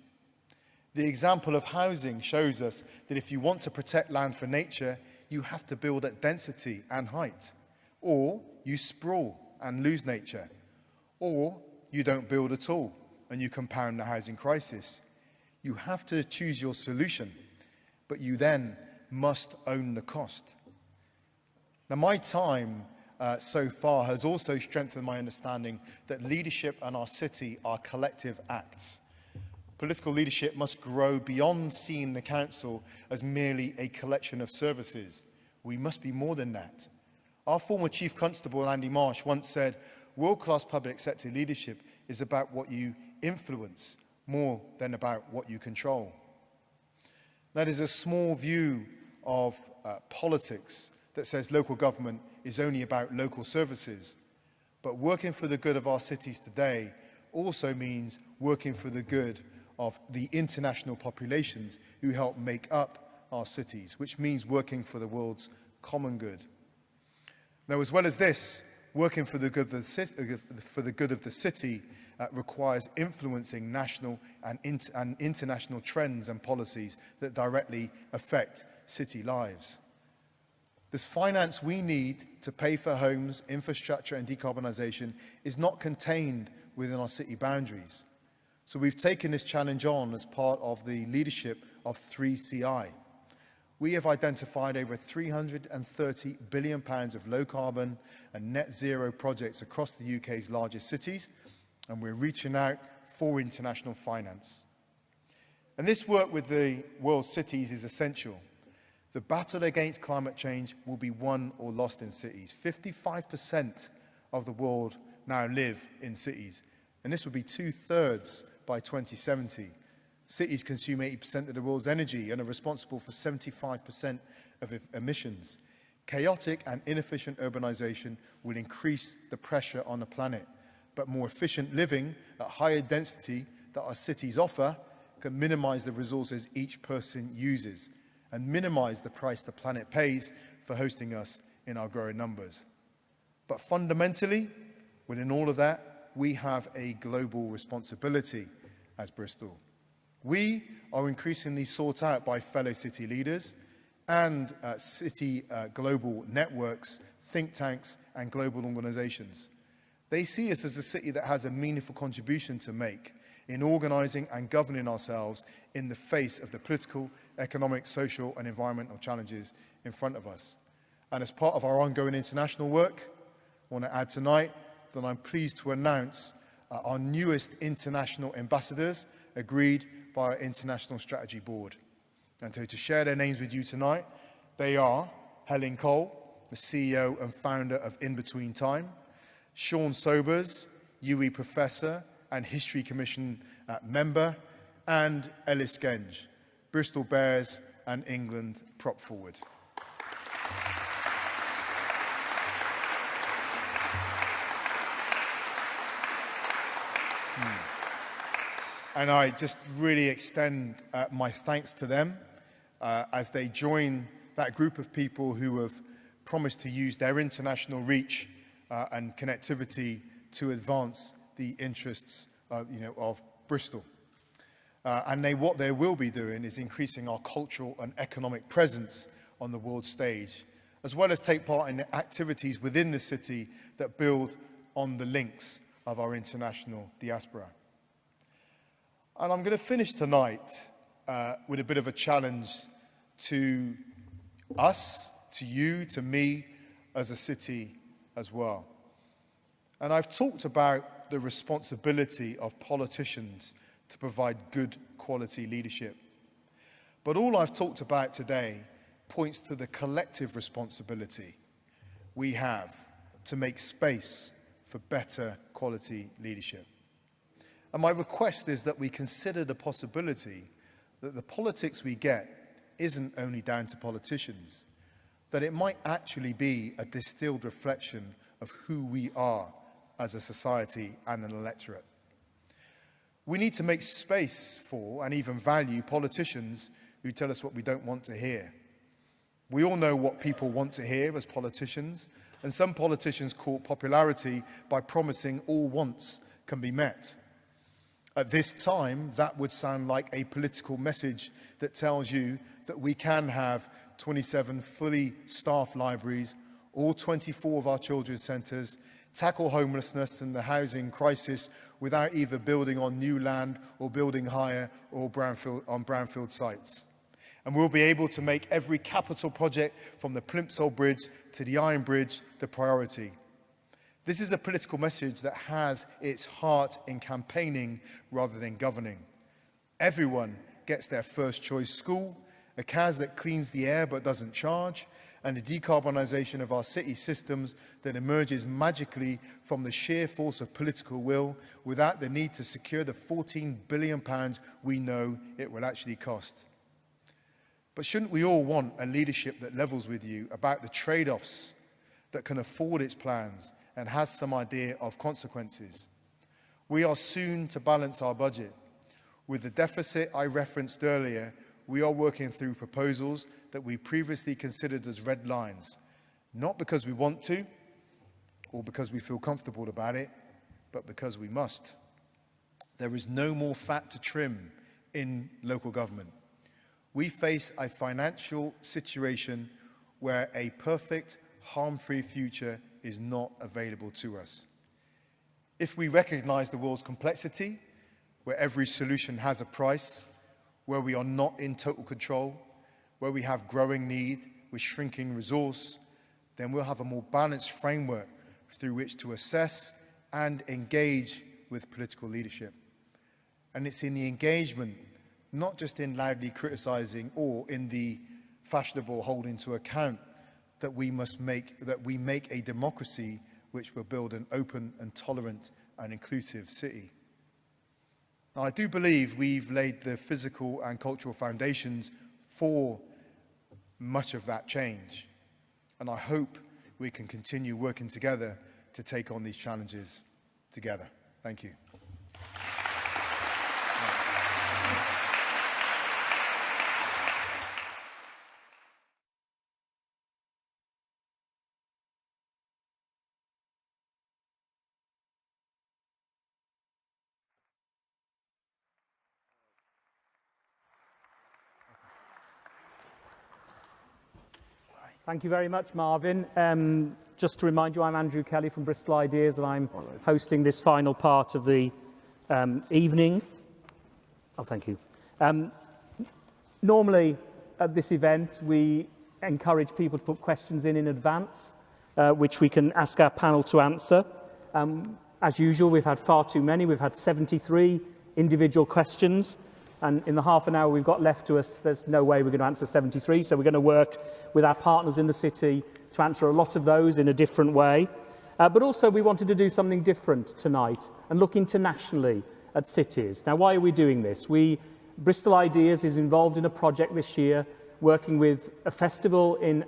The example of housing shows us that if you want to protect land for nature, you have to build at density and height, or you sprawl and lose nature, or you don't build at all and you compound the housing crisis. You have to choose your solution, but you then must own the cost. Now, my time so far has also strengthened my understanding that leadership and our city are collective acts. Political leadership must grow beyond seeing the council as merely a collection of services. We must be more than that. Our former Chief Constable, Andy Marsh, once said, "World-class public sector leadership is about what you influence more than about what you control." That is a small view of politics that says local government is only about local services. But working for the good of our cities today also means working for the good of the international populations who help make up our cities, which means working for the world's common good. Now, as well as this, working for the good of the city requires influencing national and international trends and policies that directly affect city lives. This finance we need to pay for homes, infrastructure and decarbonisation is not contained within our city boundaries. So we've taken this challenge on as part of the leadership of 3CI. We have identified over £330 billion of low-carbon and net-zero projects across the UK's largest cities, and we're reaching out for international finance. And this work with the world's cities is essential. The battle against climate change will be won or lost in cities. 55% of the world now live in cities, and this will be 2/3 by 2070. Cities consume 80% of the world's energy and are responsible for 75% of emissions. Chaotic and inefficient urbanization will increase the pressure on the planet, but more efficient living at higher density that our cities offer can minimize the resources each person uses and minimize the price the planet pays for hosting us in our growing numbers. But fundamentally, within all of that, we have a global responsibility as Bristol. We are increasingly sought out by fellow city leaders and city global networks, think tanks, and global organizations. They see us as a city that has a meaningful contribution to make in organizing and governing ourselves in the face of the political, economic, social, and environmental challenges in front of us. And as part of our ongoing international work, I want to add tonight that I'm pleased to announce our newest international ambassadors agreed by our International Strategy Board. And so to share their names with you tonight, they are Helen Cole, the CEO and founder of In Between Time, Sean Sobers, UE Professor and History Commission member, and Ellis Genge, Bristol Bears and England prop forward. And I just really extend my thanks to them as they join that group of people who have promised to use their international reach and connectivity to advance the interests of Bristol. And what they will be doing is increasing our cultural and economic presence on the world stage, as well as take part in activities within the city that build on the links of our international diaspora. And I'm going to finish tonight with a bit of a challenge to us, to you, to me as a city as well. And I've talked about the responsibility of politicians to provide good quality leadership. But all I've talked about today points to the collective responsibility we have to make space for better quality leadership. And my request is that we consider the possibility that the politics we get isn't only down to politicians, that it might actually be a distilled reflection of who we are as a society and an electorate. We need to make space for and even value politicians who tell us what we don't want to hear. We all know what people want to hear as politicians, and some politicians court popularity by promising all wants can be met. At this time, that would sound like a political message that tells you that we can have 27 fully staffed libraries, all 24 of our children's centres, tackle homelessness and the housing crisis without either building on new land or building higher or on brownfield sites. And we'll be able to make every capital project from the Plimsoll Bridge to the Iron Bridge the priority. This is a political message that has its heart in campaigning rather than governing. Everyone gets their first choice school, a CAS that cleans the air but doesn't charge, and the decarbonisation of our city systems that emerges magically from the sheer force of political will without the need to secure the £14 billion we know it will actually cost. But shouldn't we all want a leadership that levels with you about the trade-offs, that can afford its plans and has some idea of consequences? We are soon to balance our budget. With the deficit I referenced earlier, we are working through proposals that we previously considered as red lines, not because we want to or because we feel comfortable about it, but because we must. There is no more fat to trim in local government. We face a financial situation where a perfect, harm-free future is not available to us. If we recognize the world's complexity, where every solution has a price, where we are not in total control, where we have growing need with shrinking resource, then we'll have a more balanced framework through which to assess and engage with political leadership. And it's in the engagement, not just in loudly criticizing or in the fashionable holding to account, that we make a democracy which will build an open and tolerant and inclusive city. Now, I do believe we've laid the physical and cultural foundations for much of that change. and I hope we can continue working together to take on these challenges together. Thank you. Thank you very much, Marvin. Just to remind you, I'm Andrew Kelly from Bristol Ideas, and I'm hosting this final part of the evening. Oh, thank you. Normally, at this event, we encourage people to put questions in advance, which we can ask our panel to answer. As usual, we've had far too many. We've had 73 individual questions. And in the half an hour we've got left to us, there's no way we're going to answer 73. So we're going to work with our partners in the city to answer a lot of those in a different way. But also we wanted to do something different tonight and look internationally at cities. Now, why are we doing this? Bristol Ideas is involved in a project this year working with a festival in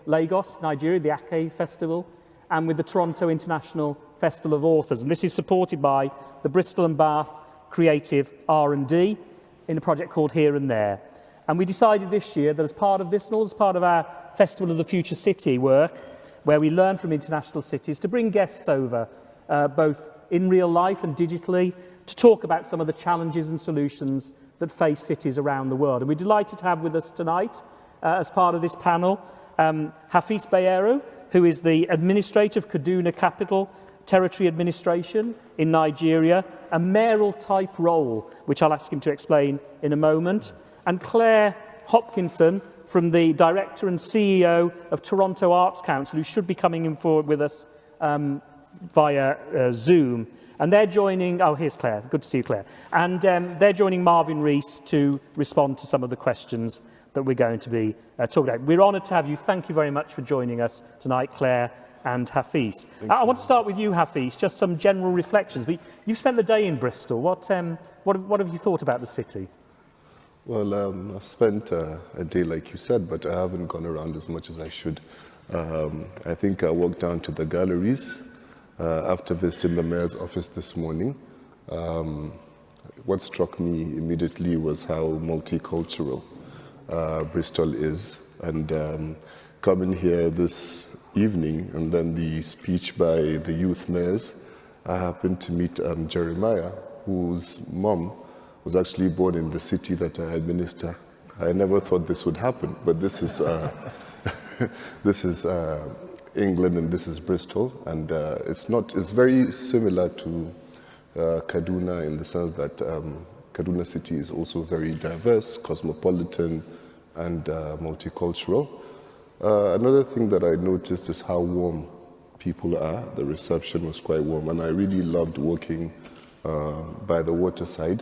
Lagos, Nigeria, the Ake Festival, and with the Toronto International Festival of Authors. And this is supported by the Bristol and Bath Creative R&D in a project called Here and There. And we decided this year that as part of this, and also as part of our Festival of the Future City work, where we learn from international cities, to bring guests over, both in real life and digitally, to talk about some of the challenges and solutions that face cities around the world. And we're delighted to have with us tonight, as part of this panel, Hafiz Bayero, who is the Administrator of Kaduna Capital Territory Administration in Nigeria, a mayoral type role, which I'll ask him to explain in a moment, and Claire Hopkinson, from the Director and CEO of Toronto Arts Council, who should be coming in forward with us via Zoom. And they're joining, oh, here's Claire, good to see you, Claire. And they're joining Marvin Rees to respond to some of the questions that we're going to be talking about. We're honoured to have you. Thank you very much for joining us tonight, Claire and Hafiz. I want to start with you, Hafiz, just some general reflections. You've spent the day in Bristol. What have you thought about the city? Well, I've spent a day, like you said, but I haven't gone around as much as I should. I think I walked down to the galleries after visiting the mayor's office this morning. What struck me immediately was how multicultural Bristol is. And coming here this evening, and then the speech by the youth mayors, I happened to meet Jeremiah, whose mom was actually born in the city that I administer. I never thought this would happen, but this is this is England and this is Bristol, and it's very similar to Kaduna in the sense that Kaduna city is also very diverse, cosmopolitan, and multicultural. Another thing that I noticed is how warm people are. The reception was quite warm, and I really loved walking by the waterside.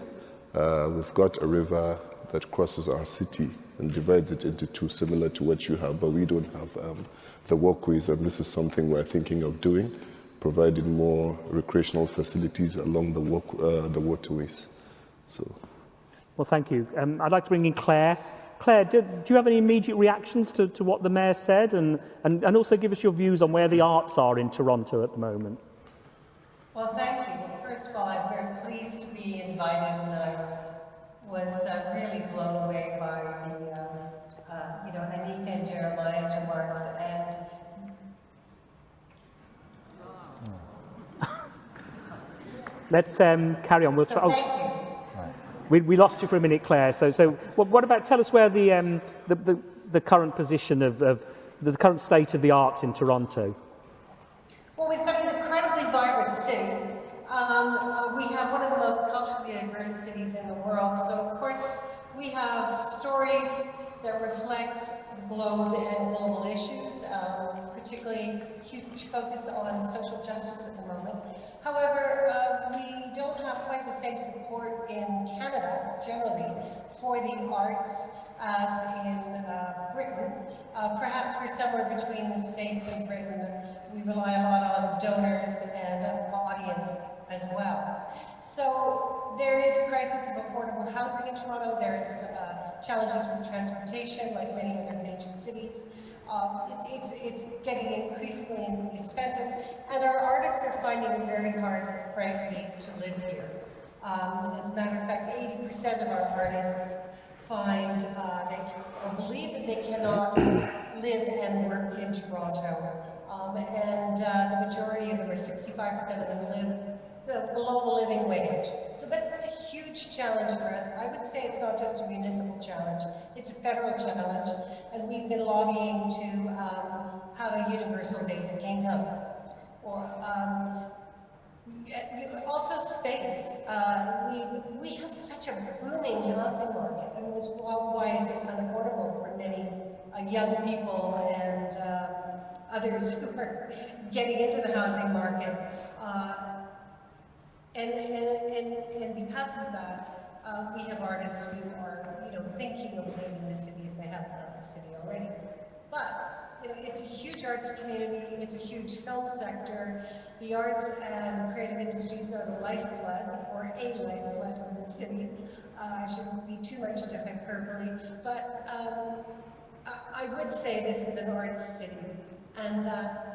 We've got a river that crosses our city and divides it into two, similar to what you have, but we don't have the walkways, and this is something we're thinking of doing, providing more recreational facilities along the waterways. So. Well, thank you. I'd like to bring in Claire. Claire, do you have any immediate reactions to what the mayor said, and also give us your views on where the arts are in Toronto at the moment? Well, thank you. Well, first of all, I'm very pleased to be invited, and I was really blown away by the, Anika and Jeremiah's remarks. And let's carry on. We'll try. Thank you. We lost you for a minute, Claire. So what about, tell us where the current position of the current state of the arts in Toronto? Well, we've got an incredibly vibrant city. We have one of the most culturally diverse cities in the world. So, of course, we have stories that reflect the globe and global issues, particularly huge focus on social justice at the moment. However, we don't have quite the same support in Canada, generally, for the arts as in Britain. Perhaps we're somewhere between the States and Britain. We rely a lot on donors and audience as well. So there is a crisis of affordable housing in Toronto. There is challenges with transportation, like many other major cities. It's getting increasingly expensive, and our artists are finding it very hard, frankly, to live here. As a matter of fact, 80% of our artists find or believe that they cannot live and work in Toronto, and the majority of them, or 65% of them, live below the living wage. So that's a huge challenge for us. I would say it's not just a municipal challenge, it's a federal challenge, and we've been lobbying to have a universal basic income. Or also space. We have such a booming housing market, and why it's unaffordable for many young people and others who are getting into the housing market. And because of that, we have artists who are, thinking of leaving the city if they haven't left the city already. But it's a huge arts community. It's a huge film sector. The arts and creative industries are the lifeblood, or a lifeblood of the city. I shouldn't be too much into hyperbole, but I would say this is an arts city, and that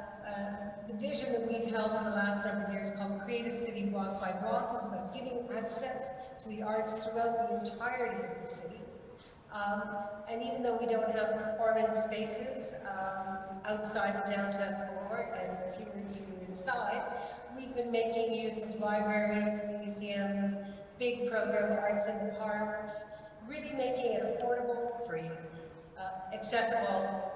the vision that we've held for the last number of years, called Creative City Block by Block, is about giving access to the arts throughout the entirety of the city. And even though we don't have performance spaces outside the downtown core and fewer and fewer inside, we've been making use of libraries, museums, big program arts in the parks, really making it affordable, free, accessible,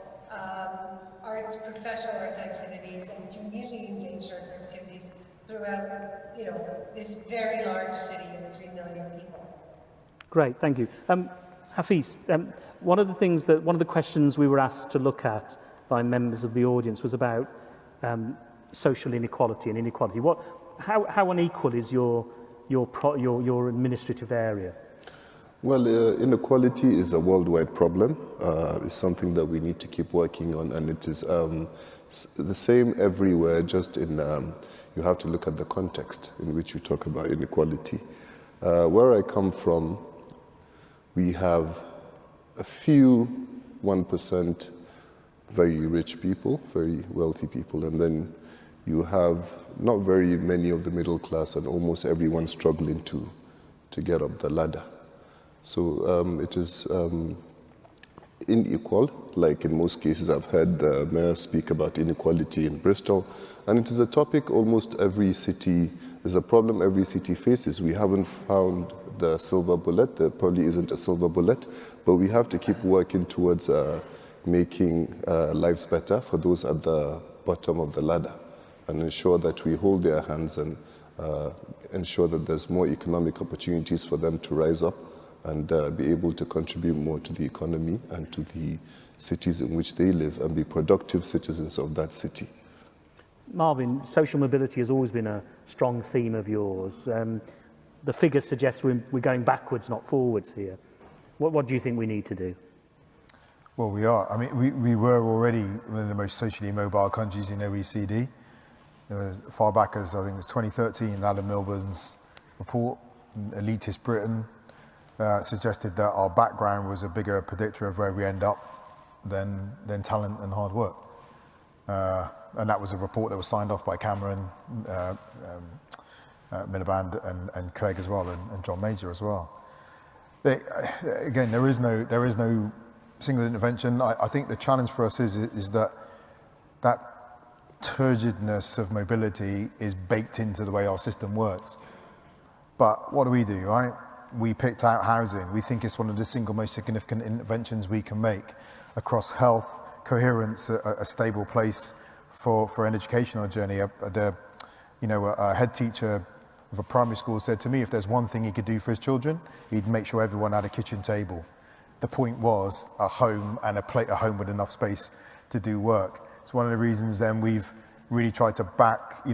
arts, professional arts activities, and community engaged arts activities throughout, this very large city of 3 million people. Great, thank you. Hafiz, one of the questions we were asked to look at by members of the audience was about social inequality and inequality. How unequal is your administrative area? Well, inequality is a worldwide problem. It's something that we need to keep working on, and it is the same everywhere, just in you have to look at the context in which you talk about inequality. Where I come from, we have a few 1% very rich people, very wealthy people, and then you have not very many of the middle class, and almost everyone struggling to get up the ladder. So it is unequal. Like in most cases, I've heard the mayor speak about inequality in Bristol, and it is a topic almost every city, is a problem every city faces. We haven't found the silver bullet. There probably isn't a silver bullet, but we have to keep working towards making lives better for those at the bottom of the ladder, and ensure that we hold their hands and ensure that there's more economic opportunities for them to rise up and be able to contribute more to the economy and to the cities in which they live, and be productive citizens of that city. Marvin, social mobility has always been a strong theme of yours. The figures suggest we're going backwards, not forwards here. What do you think we need to do? Well, we are. I mean, we were already one of the most socially mobile countries in OECD. Far back as, I think it was 2013, Alan Milburn's report, Elitist Britain, suggested that our background was a bigger predictor of where we end up than talent and hard work. And that was a report that was signed off by Cameron, Miliband and Craig as well, and John Major as well. Again, there is no single intervention. I think the challenge for us is that turgidness of mobility is baked into the way our system works. But what do, right? We picked out housing. We think it's one of the single most significant interventions we can make across health, coherence, a stable place for an educational journey. A head teacher of a primary school said to me, if there's one thing he could do for his children, he'd make sure everyone had a kitchen table. The point was a home, and a home with enough space to do work. It's one of the reasons then we've really tried to back,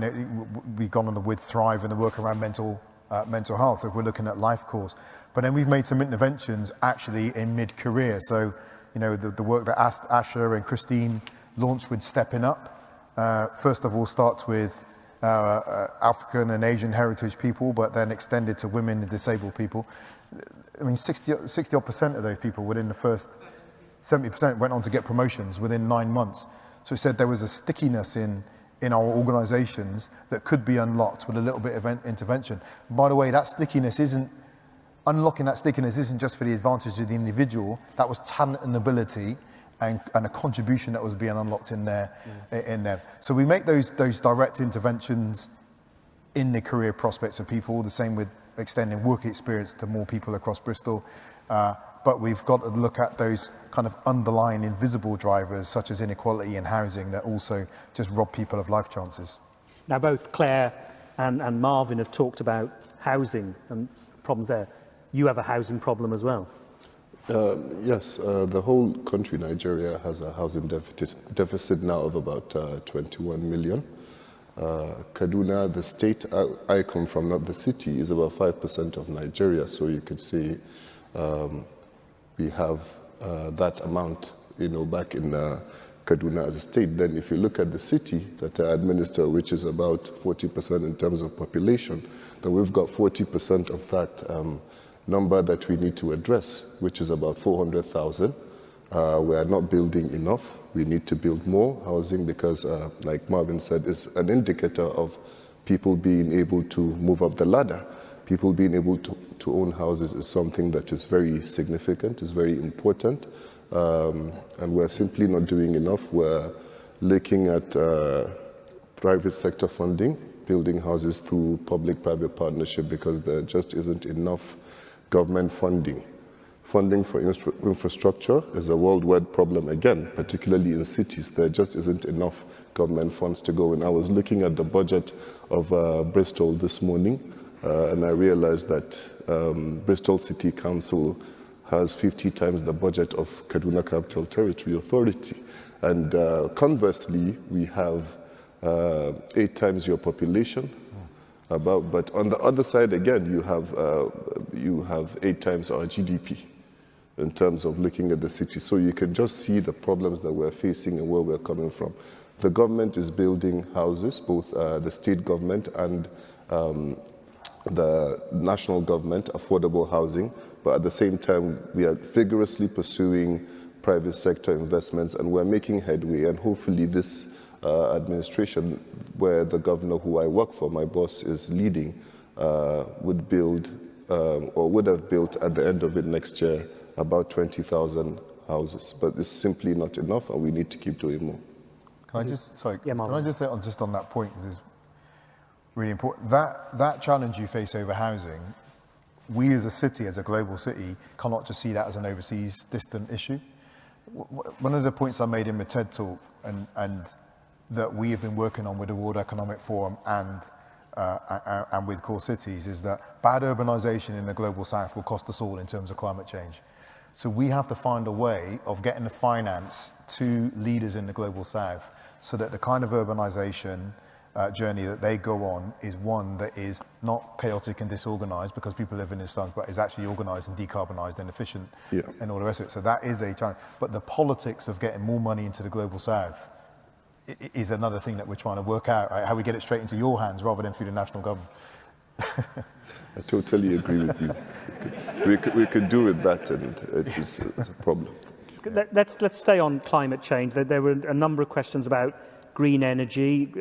we've gone on with Thrive and the work around mental health, if we're looking at life course. But then we've made some interventions actually in mid-career. So, the work that Asher and Christine launched with Stepping Up, first of all starts with African and Asian heritage people, but then extended to women and disabled people. I mean, 60% of those people within the first 70% went on to get promotions within 9 months. So it said there was a stickiness in our organisations that could be unlocked with a little bit of intervention. And by the way, unlocking that stickiness isn't just for the advantage of the individual, that was talent and ability and a contribution that was being unlocked in there. So we make those direct interventions in the career prospects of people, the same with extending work experience to more people across Bristol. But we've got to look at those kind of underlying invisible drivers, such as inequality in housing, that also just rob people of life chances. Now, both Claire and Marvin have talked about housing and problems there. You have a housing problem as well. Yes, the whole country, Nigeria, has a housing deficit now of about 21 million. Kaduna, the state I come from, not the city, is about 5% of Nigeria. So you could say we have that amount, back in Kaduna as a state. Then if you look at the city that I administer, which is about 40% in terms of population, then we've got 40% of that number that we need to address, which is about 400,000. We are not building enough. We need to build more housing because, like Marvin said, it's an indicator of people being able to move up the ladder. People being able to own houses is something that is very significant, is very important, and we're simply not doing enough. We're looking at private sector funding, building houses through public-private partnership, because there just isn't enough government funding. Funding for infrastructure is a worldwide problem again, particularly in cities. There just isn't enough government funds to go in. I was looking at the budget of Bristol this morning, and I realized that Bristol City Council has 50 times the budget of Kaduna Capital Territory Authority. And conversely, we have 8 times your population. But on the other side, again, you have 8 times our GDP in terms of looking at the city. So you can just see the problems that we're facing and where we're coming from. The government is building houses, both the state government and the national government, affordable housing, but at the same time, we are vigorously pursuing private sector investments, and we're making headway, and hopefully this administration, where the governor who I work for, my boss, is leading, would build, or would have built at the end of it next year, about 20,000 houses. But it's simply not enough, and we need to keep doing more. Can I just, sorry, yeah, can I just say on that point, because it's really important, that challenge you face over housing, we as a city, as a global city, cannot just see that as an overseas distant issue. One of the points I made in my TED talk, and that we have been working on with the World Economic Forum and with core cities, is that bad urbanization in the global south will cost us all in terms of climate change. So we have to find a way of getting the finance to leaders in the global south so that the kind of urbanization journey that they go on is one that is not chaotic and disorganized because people live in the slums, but is actually organized and decarbonized and efficient, and all the rest of it. So that is a challenge. But the politics of getting more money into the global south is another thing that we're trying to work out, right? How we get it straight into your hands rather than through the national government. I totally agree with you. We could do with that, and it's a problem. Let's stay on climate change. There were a number of questions about green energy.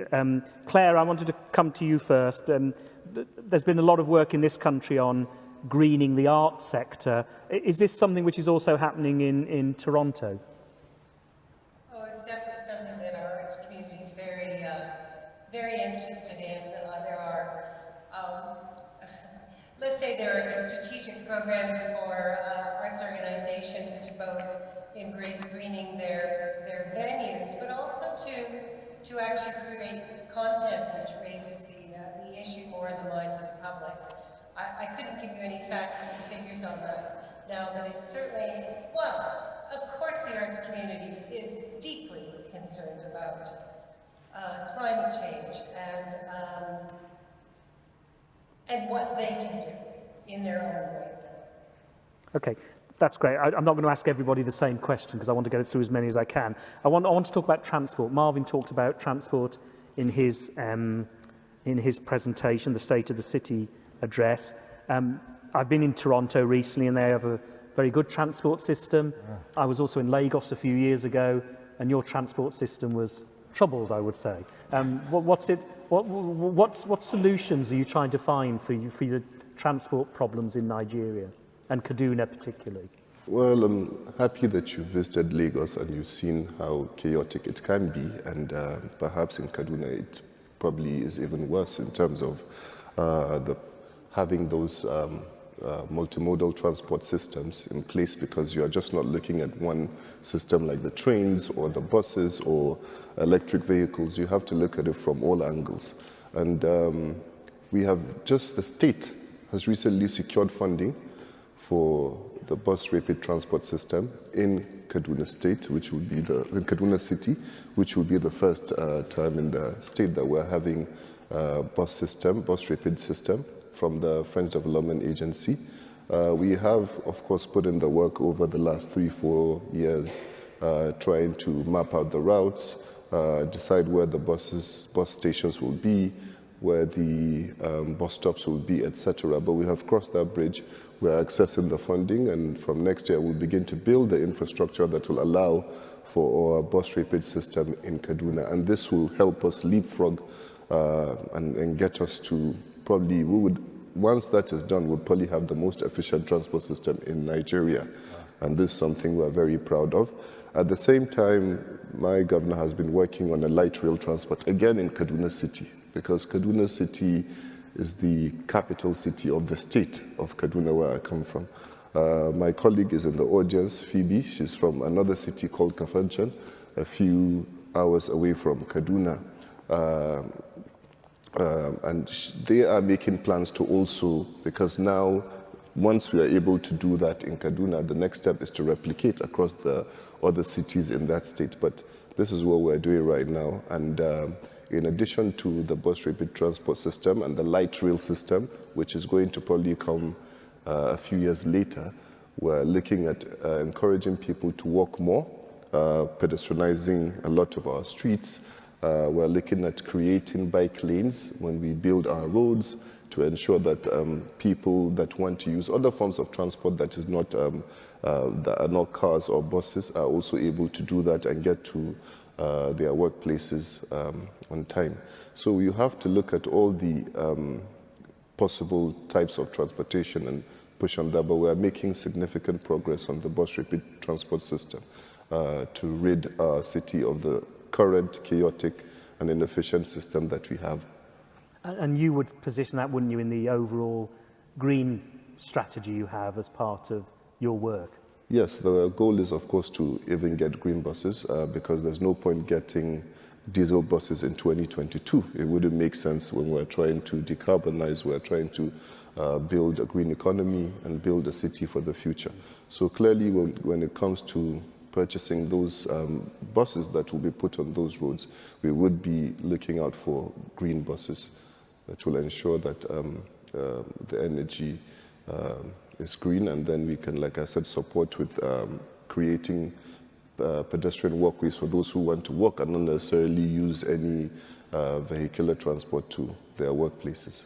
Claire, I wanted to come to you first. There's been a lot of work in this country on greening the art sector. Is this something which is also happening in Toronto? Oh, it's definitely something that our arts community is very interested in. There are, let's say there are strategic programs for arts organizations to both embrace greening their venues, but also to actually create content which raises the issue more in the minds of the public. I couldn't give you any facts and figures on that now, but it's certainly, well, of course the arts community is deeply concerned about climate change and what they can do in their own way. Okay. That's great. I'm not going to ask everybody the same question because I want to get through as many as I can. I want to talk about transport. Marvin talked about transport in his presentation, the State of the City address. I've been in Toronto recently, and they have a very good transport system. I was also in Lagos a few years ago, and your transport system was troubled, I would say. What solutions are you trying to find for your transport problems in Nigeria, and Kaduna particularly? Well, I'm happy that you visited Lagos and you've seen how chaotic it can be, and perhaps in Kaduna it probably is even worse in terms of having those multimodal transport systems in place, because you are just not looking at one system like the trains or the buses or electric vehicles. You have to look at it from all angles. And the state has recently secured funding for the bus rapid transport system in Kaduna State, which will be in Kaduna City, which will be the first time in the state that we're having bus rapid system from the French Development Agency. We have, of course, put in the work over the last 3-4 years, trying to map out the routes, decide where the bus stations will be, where the bus stops will be, etc. But we have crossed that bridge. We're accessing the funding, and from next year we'll begin to build the infrastructure that will allow for our bus rapid system in Kaduna. And this will help us leapfrog and get us to probably, once that is done, we'll probably have the most efficient transport system in Nigeria. And this is something we're very proud of. At the same time, my governor has been working on a light rail transport, again in Kaduna City, because Kaduna City is the capital city of the state of Kaduna, where I come from. My colleague is in the audience, Phoebe. She's from another city called Kafanchan, a few hours away from Kaduna. And they are making plans to also, because now, once we are able to do that in Kaduna, the next step is to replicate across the other cities in that state. But this is what we're doing right now. And in addition to the bus rapid transport system and the light rail system, which is going to probably come a few years later, we're looking at encouraging people to walk more, pedestrianizing a lot of our streets. We're looking at creating bike lanes when we build our roads to ensure that people that want to use other forms of transport that is not that are not cars or buses are also able to do that and get to their workplaces on time. So you have to look at all the possible types of transportation and push on that, but we're making significant progress on the bus rapid transport system to rid our city of the current chaotic and inefficient system that we have. And you would position that, wouldn't you, in the overall green strategy you have as part of your work? Yes, the goal is, of course, to even get green buses because there's no point getting diesel buses in 2022. It wouldn't make sense when we're trying to decarbonize, we're trying to build a green economy and build a city for the future. So clearly, when it comes to purchasing those buses that will be put on those roads, we would be looking out for green buses that will ensure that the energy is green, and then we can, like I said, support with creating pedestrian walkways for those who want to walk and not necessarily use any vehicular transport to their workplaces.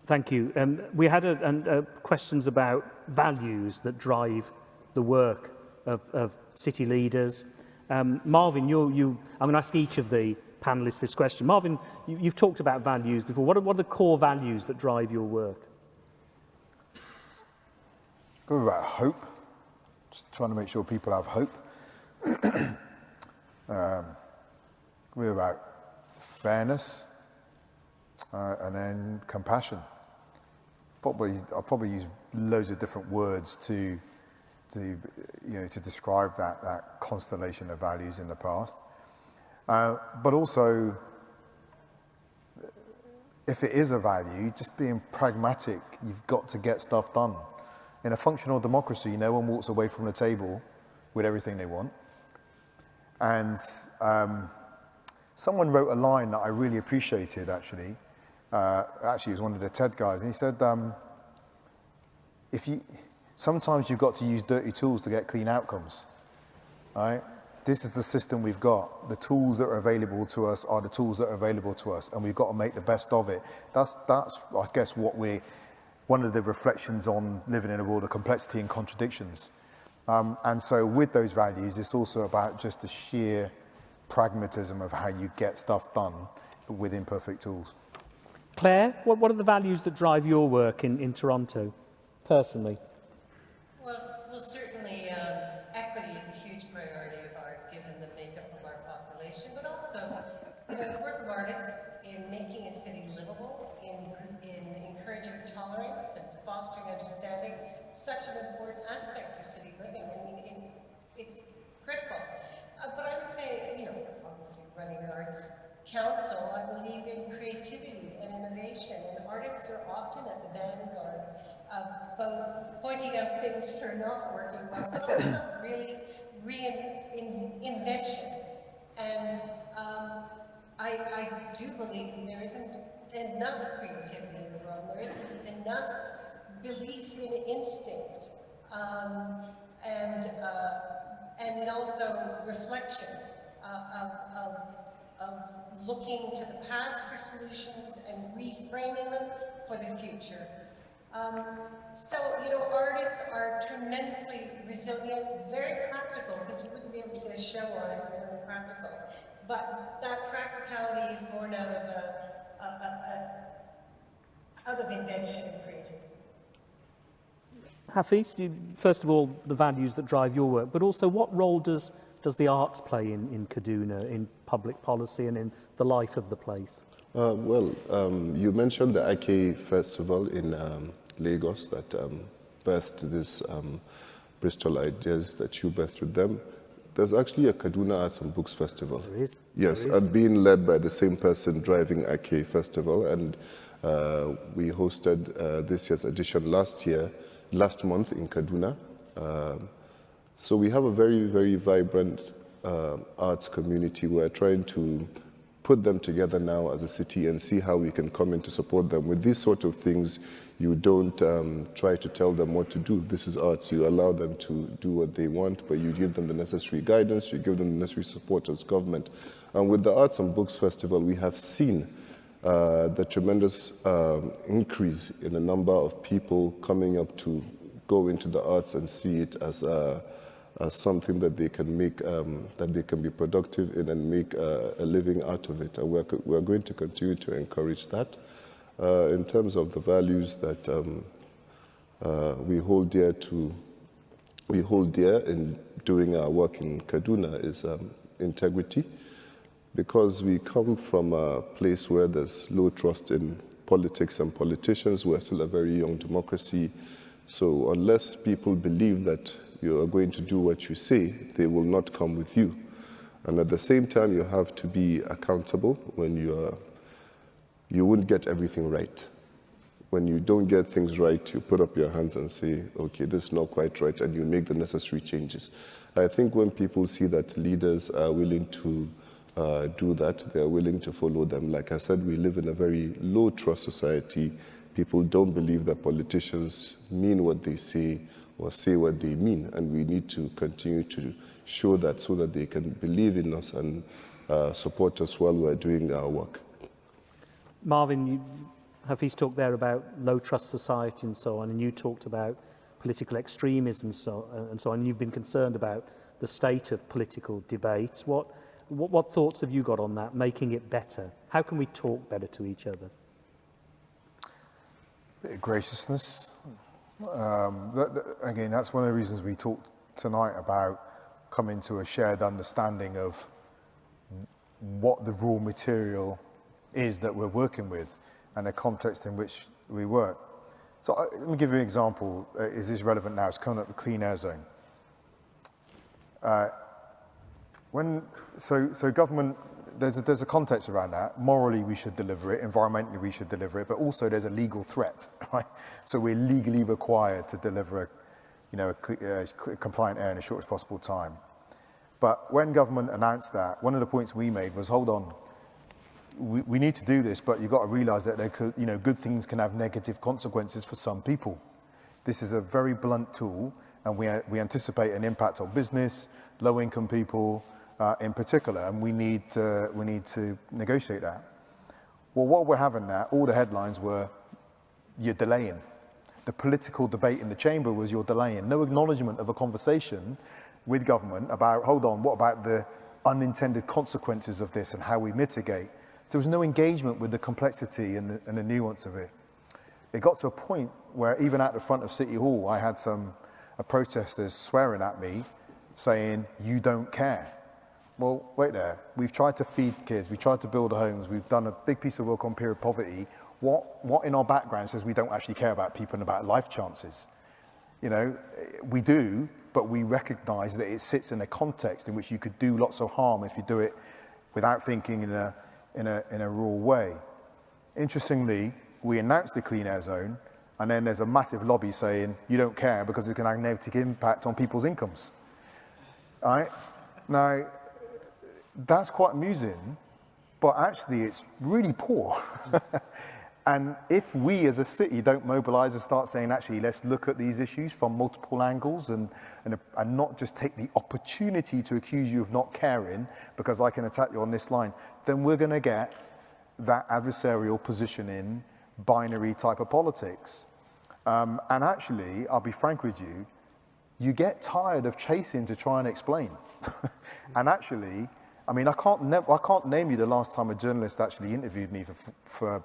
Thank you. We had questions about values that drive the work of city leaders. Marvin, I'm going to ask each of the panelists this question. Marvin, you've talked about values before. What are the core values that drive your work? Go about hope, just trying to make sure people have hope. We're about fairness and then compassion. I'll probably use loads of different words to describe that constellation of values in the past. But also, if it is a value, just being pragmatic, you've got to get stuff done. In a functional democracy, no one walks away from the table with everything they want. And someone wrote a line that I really appreciated, actually. Actually, it was one of the TED guys, and he said, sometimes you've got to use dirty tools to get clean outcomes, right? This is the system we've got. The tools that are available to us are the tools that are available to us, and we've got to make the best of it. That's I guess, what we're one of the reflections on living in a world of complexity and contradictions. And so with those values, it's also about just the sheer pragmatism of how you get stuff done with imperfect tools. Claire, what are the values that drive your work in Toronto, personally? Well, certainly equity is a huge priority of ours, given the makeup of our population, but also the work of artists in making a city livable, in encouraging tolerance and fostering understanding, such an important aspect for city living. I mean, it's critical. But I would say, obviously running an arts council, I believe in creativity and innovation, and artists are often at the vanguard of both pointing out things that are not working well, but also really invention. And I do believe that there isn't enough creativity in the world, there isn't enough belief in instinct, and also reflection of looking to the past for solutions and reframing them for the future. So, artists are tremendously resilient, very practical, because you wouldn't be able to get a show on if you weren't practical. But that practicality is born out of invention and creativity. Hafiz, first of all, the values that drive your work, but also what role does the arts play in Kaduna, in public policy and in the life of the place? You mentioned the Ake Festival in Lagos that birthed this Bristol ideas that you birthed with them. There's actually a Kaduna Arts and Books Festival. There is? Yes, there is. And being led by the same person driving Ake Festival. And we hosted this year's edition last month in Kaduna. So we have a very, very vibrant arts community. We're trying to put them together now as a city and see how we can come in to support them. With these sort of things, you don't try to tell them what to do. This is arts. You allow them to do what they want, but you give them the necessary guidance, you give them the necessary support as government. And with the Arts and Books Festival, we have seen the tremendous increase in the number of people coming up to go into the arts and see it as something that they can make, that they can be productive in and make a living out of it. And we're going to continue to encourage that. In terms of the values that we hold dear in doing our work in Kaduna is integrity, because we come from a place where there's low trust in politics and politicians. We're still a very young democracy. So unless people believe that you are going to do what you say, they will not come with you. And at the same time, you have to be accountable when you wouldn't get everything right. When you don't get things right, you put up your hands and say, okay, this is not quite right, and you make the necessary changes. I think when people see that leaders are willing to do that, they're willing to follow them. Like I said, we live in a very low trust society. People don't believe that politicians mean what they say or say what they mean, and we need to continue to show that so that they can believe in us and support us while we're doing our work. Marvin, Hafiz talked there about low trust society and so on, and you talked about political extremism and so on, and you've been concerned about the state of political debates. What thoughts have you got on that, making it better? How can we talk better to each other? Bit of graciousness. Again, that's one of the reasons we talked tonight about coming to a shared understanding of what the raw material is that we're working with and the context in which we work. So let me give you an example. Is this relevant now? It's coming up with Clean Air Zone. So government, there's a context around that. Morally, we should deliver it. Environmentally, we should deliver it. But also, there's a legal threat, right? So we're legally required to deliver a compliant air in the shortest possible time. But when government announced that, one of the points we made was, hold on, we need to do this, but you've got to realise that there could, good things can have negative consequences for some people. This is a very blunt tool, and we anticipate an impact on business, low-income people, in particular, and we need to negotiate that. Well, what we're having now, all the headlines were, you're delaying. The political debate in the chamber was you're delaying. No acknowledgement of a conversation with government about, hold on, what about the unintended consequences of this and how we mitigate? So there was no engagement with the complexity and the nuance of it. It got to a point where even at the front of City Hall, I had some protesters swearing at me, saying, you don't care. Well, wait there. We've tried to feed kids. We've tried to build homes. We've done a big piece of work on period poverty. What in our background says we don't actually care about people and about life chances? You know, we do, but we recognize that it sits in a context in which you could do lots of harm if you do it without thinking in a raw way. Interestingly, we announced the clean air zone, and then there's a massive lobby saying you don't care because it's going to have a negative impact on people's incomes. All right? Now, that's quite amusing, but actually it's really poor. And if we as a city don't mobilize and start saying, actually, let's look at these issues from multiple angles and not just take the opportunity to accuse you of not caring because I can attack you on this line, then we're going to get that adversarial positioning, binary type of politics. And actually, I'll be frank with you, you get tired of chasing to try and explain. And actually, I mean, I can't name you the last time a journalist actually interviewed me for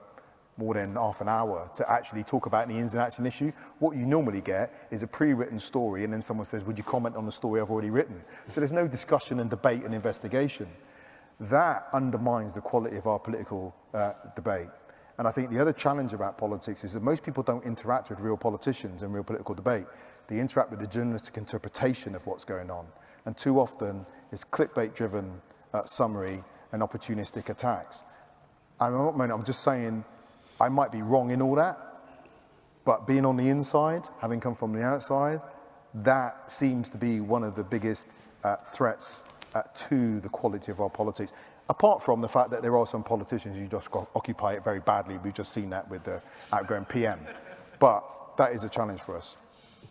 more than half an hour to actually talk about the ins and outs of an issue. What you normally get is a pre-written story, and then someone says, would you comment on the story I've already written? So there's no discussion and debate and investigation. That undermines the quality of our political debate. And I think the other challenge about politics is that most people don't interact with real politicians in real political debate. They interact with the journalistic interpretation of what's going on. And too often, it's clickbait-driven summary and opportunistic attacks. I'm just saying, I might be wrong in all that, but being on the inside, having come from the outside, that seems to be one of the biggest threats to the quality of our politics. Apart from the fact that there are some politicians who just occupy it very badly. We've just seen that with the outgoing PM. But that is a challenge for us.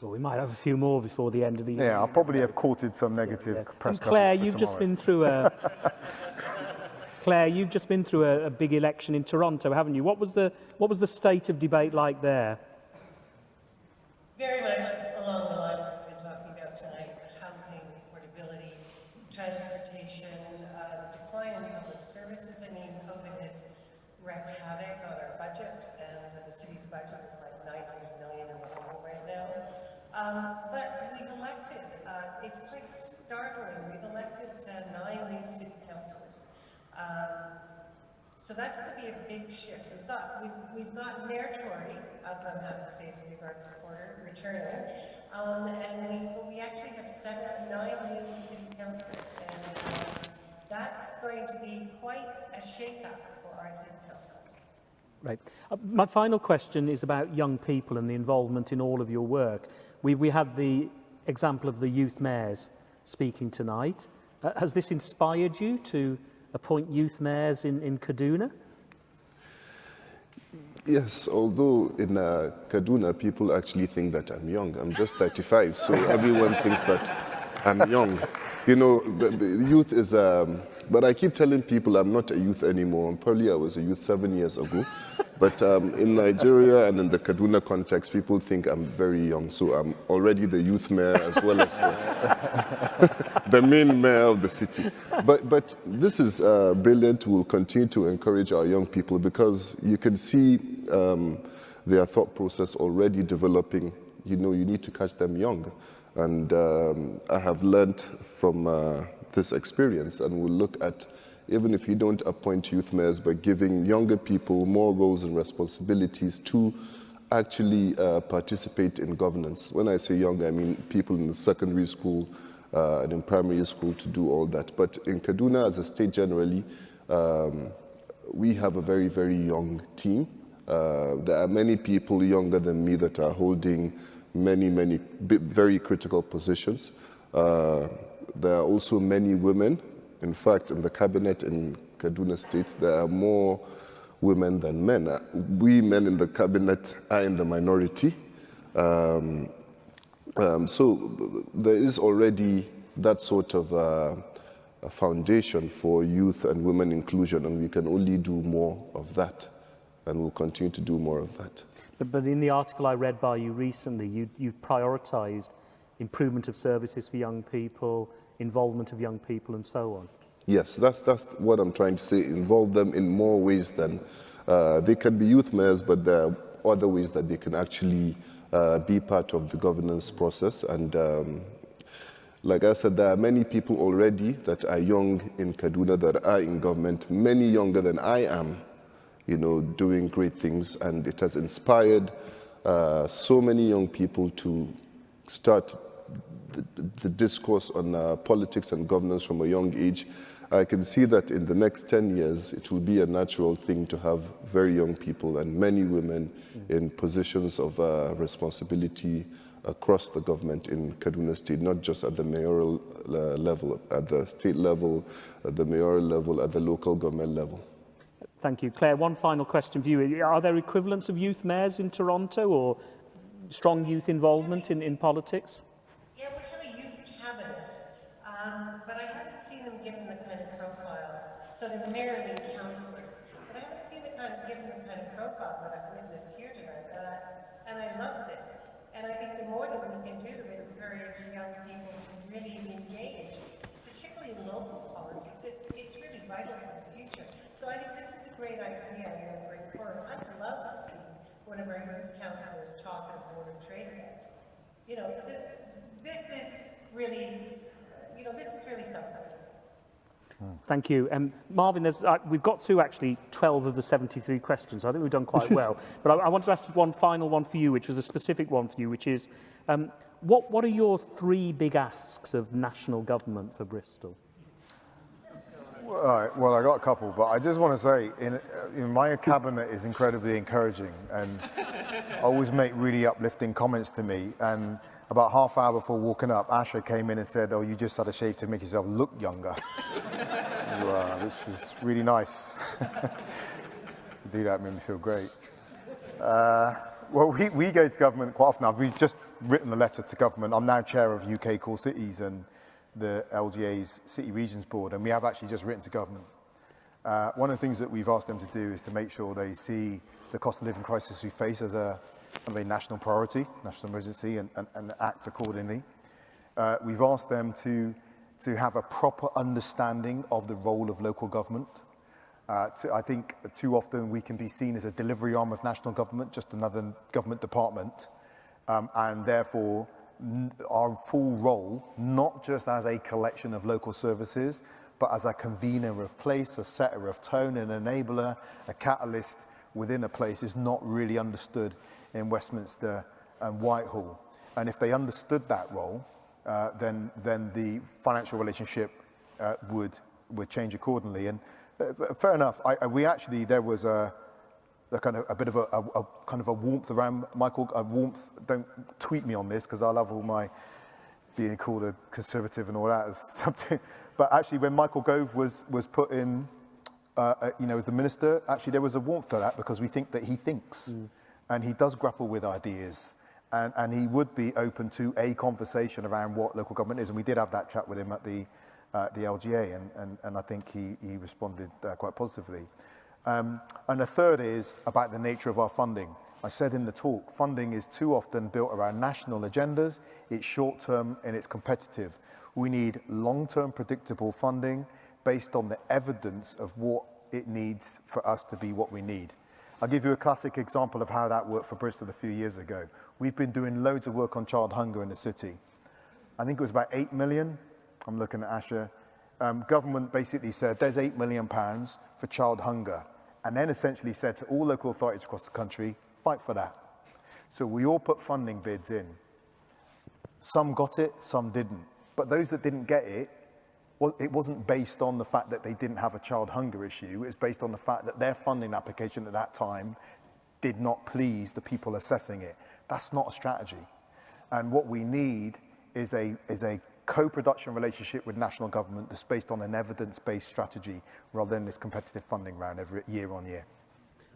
Well, we might have a few more before the end of the year. Yeah, I'll probably have courted some negative press coverage. Claire, you've just been through a Claire, you've just been through a big election in Toronto, haven't you? What was the state of debate like there? Very much along the lines we've been talking about tonight: housing, affordability, transportation, the decline in public services. I mean, COVID has wreaked havoc on our budget, and the city's budget is like $900 million in the hole right now. But we've elected, it's quite startling, we've elected 9 new city councillors. So that's going to be a big shift. We've got Mayor Tory, I'm happy to say he's a big art supporter, returning, but we actually have 9 new city councillors, and that's going to be quite a shake-up for our city council. Right. My final question is about young people and the involvement in all of your work. We had the example of the youth mayors speaking tonight. Has this inspired you to appoint youth mayors in Kaduna? Yes, although in Kaduna, people actually think that I'm young. I'm just 35, so everyone thinks that I'm young. You know, the youth is... but I keep telling people I'm not a youth anymore. Probably I was a youth 7 years ago. But in Nigeria and in the Kaduna context, people think I'm very young. So I'm already the youth mayor as well as the main mayor of the city. But this is brilliant. We'll continue to encourage our young people because you can see their thought process already developing. You know, you need to catch them young. And I have learned from this experience, and we'll look at, even if you don't appoint youth mayors, but giving younger people more roles and responsibilities to actually participate in governance. When I say young, I mean people in the secondary school and in primary school to do all that. But in Kaduna, as a state generally, we have a very, very young team. There are many people younger than me that are holding many very critical positions. There are also many women. In fact, in the cabinet in Kaduna State, there are more women than men. We men in the cabinet are in the minority. So there is already that sort of a foundation for youth and women inclusion, and we can only do more of that. and we'll continue to do more of that. But in the article I read by you recently, you prioritised improvement of services for young people, involvement of young people, and so on. Yes, that's what I'm trying to say. Involve them in more ways than they can be youth mayors, but there are other ways that they can actually be part of the governance process. And like I said, there are many people already that are young in Kaduna that are in government, many younger than I am, you know, doing great things. And it has inspired so many young people to start the discourse on politics and governance from a young age. I can see that in the next 10 years, it will be a natural thing to have very young people and many women in positions of responsibility across the government in Kaduna State, not just at the mayoral level, at the state level, at the mayoral level, at the local government level. Thank you. Claire, one final question for you. Are there equivalents of youth mayors in Toronto or strong youth involvement in politics? Yeah, we have a youth cabinet, but I haven't seen them given the kind of profile. So they're the mayor and councillors, but I haven't seen given the kind of profile that I've witnessed here tonight, and I loved it. And I think the more that we can do to encourage young people to really engage, particularly in local politics, it's really vital for the future. So I think this is a great idea and a great forum. I'd love to see one of our youth councillors talk at a board of trade event. You know, this is really something. Thank you. Marvin, we've got through actually 12 of the 73 questions, so I think we've done quite well. But I want to ask one final one for you, which was a specific one for you, which is, what are your 3 big asks of national government for Bristol? Well, I got a couple, but I just want to say, in my cabinet is incredibly encouraging and always make really uplifting comments to me. And about half an hour before walking up, Asha came in and said, "Oh, you just had a shave to make yourself look younger," which was really nice. To do that made me feel great. Well, we go to government quite often now. We've just written a letter to government. I'm now chair of UK Core Cities and the LGA's City Regions Board, and we have actually just written to government. One of the things that we've asked them to do is to make sure they see the cost of living crisis we face as a national priority, national emergency, and act accordingly. We've asked them to have a proper understanding of the role of local government. I think too often we can be seen as a delivery arm of national government, just another government department, and therefore our full role, not just as a collection of local services, but as a convener of place, a setter of tone, an enabler, a catalyst within a place, is not really understood in Westminster and Whitehall. And if they understood that role, then the financial relationship would change accordingly. And fair enough. There was a bit of a kind of a warmth around Michael. A warmth. Don't tweet me on this because I love all my being called a conservative and all that as something. But actually, when Michael Gove was put in, as the minister, actually there was a warmth to that because we think that he thinks, and he does grapple with ideas, and he would be open to a conversation around what local government is. And we did have that chat with him at the LGA, and I think he responded quite positively. And the third is about the nature of our funding. I said in the talk, funding is too often built around national agendas. It's short-term and it's competitive. We need long-term predictable funding based on the evidence of what it needs for us to be what we need. I'll give you a classic example of how that worked for Bristol a few years ago. We've been doing loads of work on child hunger in the city. I think it was about 8 million. I'm looking at Asha. Government basically said there's £8 million for child hunger, and then essentially said to all local authorities across the country, fight for that. So we all put funding bids in. Some got it, some didn't. But those that didn't get it, well, it wasn't based on the fact that they didn't have a child hunger issue. It was based on the fact that their funding application at that time did not please the people assessing it. That's not a strategy. And what we need is a co-production relationship with national government that's based on an evidence-based strategy rather than this competitive funding round every year on year.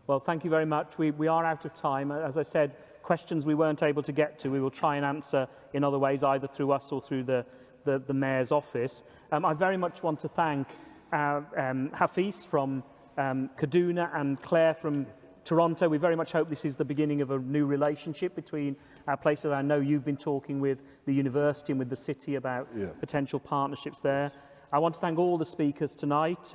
Well, thank you very much. We are out of time. As I said, questions we weren't able to get to, we will try and answer in other ways, either through us or through the Mayor's office. I very much want to thank Hafiz from Kaduna and Claire from Toronto. We very much hope this is the beginning of a new relationship between our places. I know you've been talking with the university and with the city about potential partnerships there. I want to thank all the speakers tonight.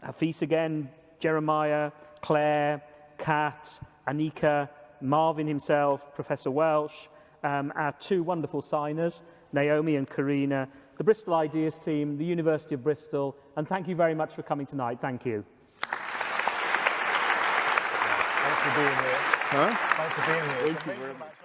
Hafiz again, Jeremiah, Claire, Kat, Anika, Marvin himself, Professor Welsh, our two wonderful signers, Naomi and Karina, the Bristol Ideas team, the University of Bristol, and thank you very much for coming tonight. Thank you. Thanks for being here. Huh? Thanks for being here. Thank you very much.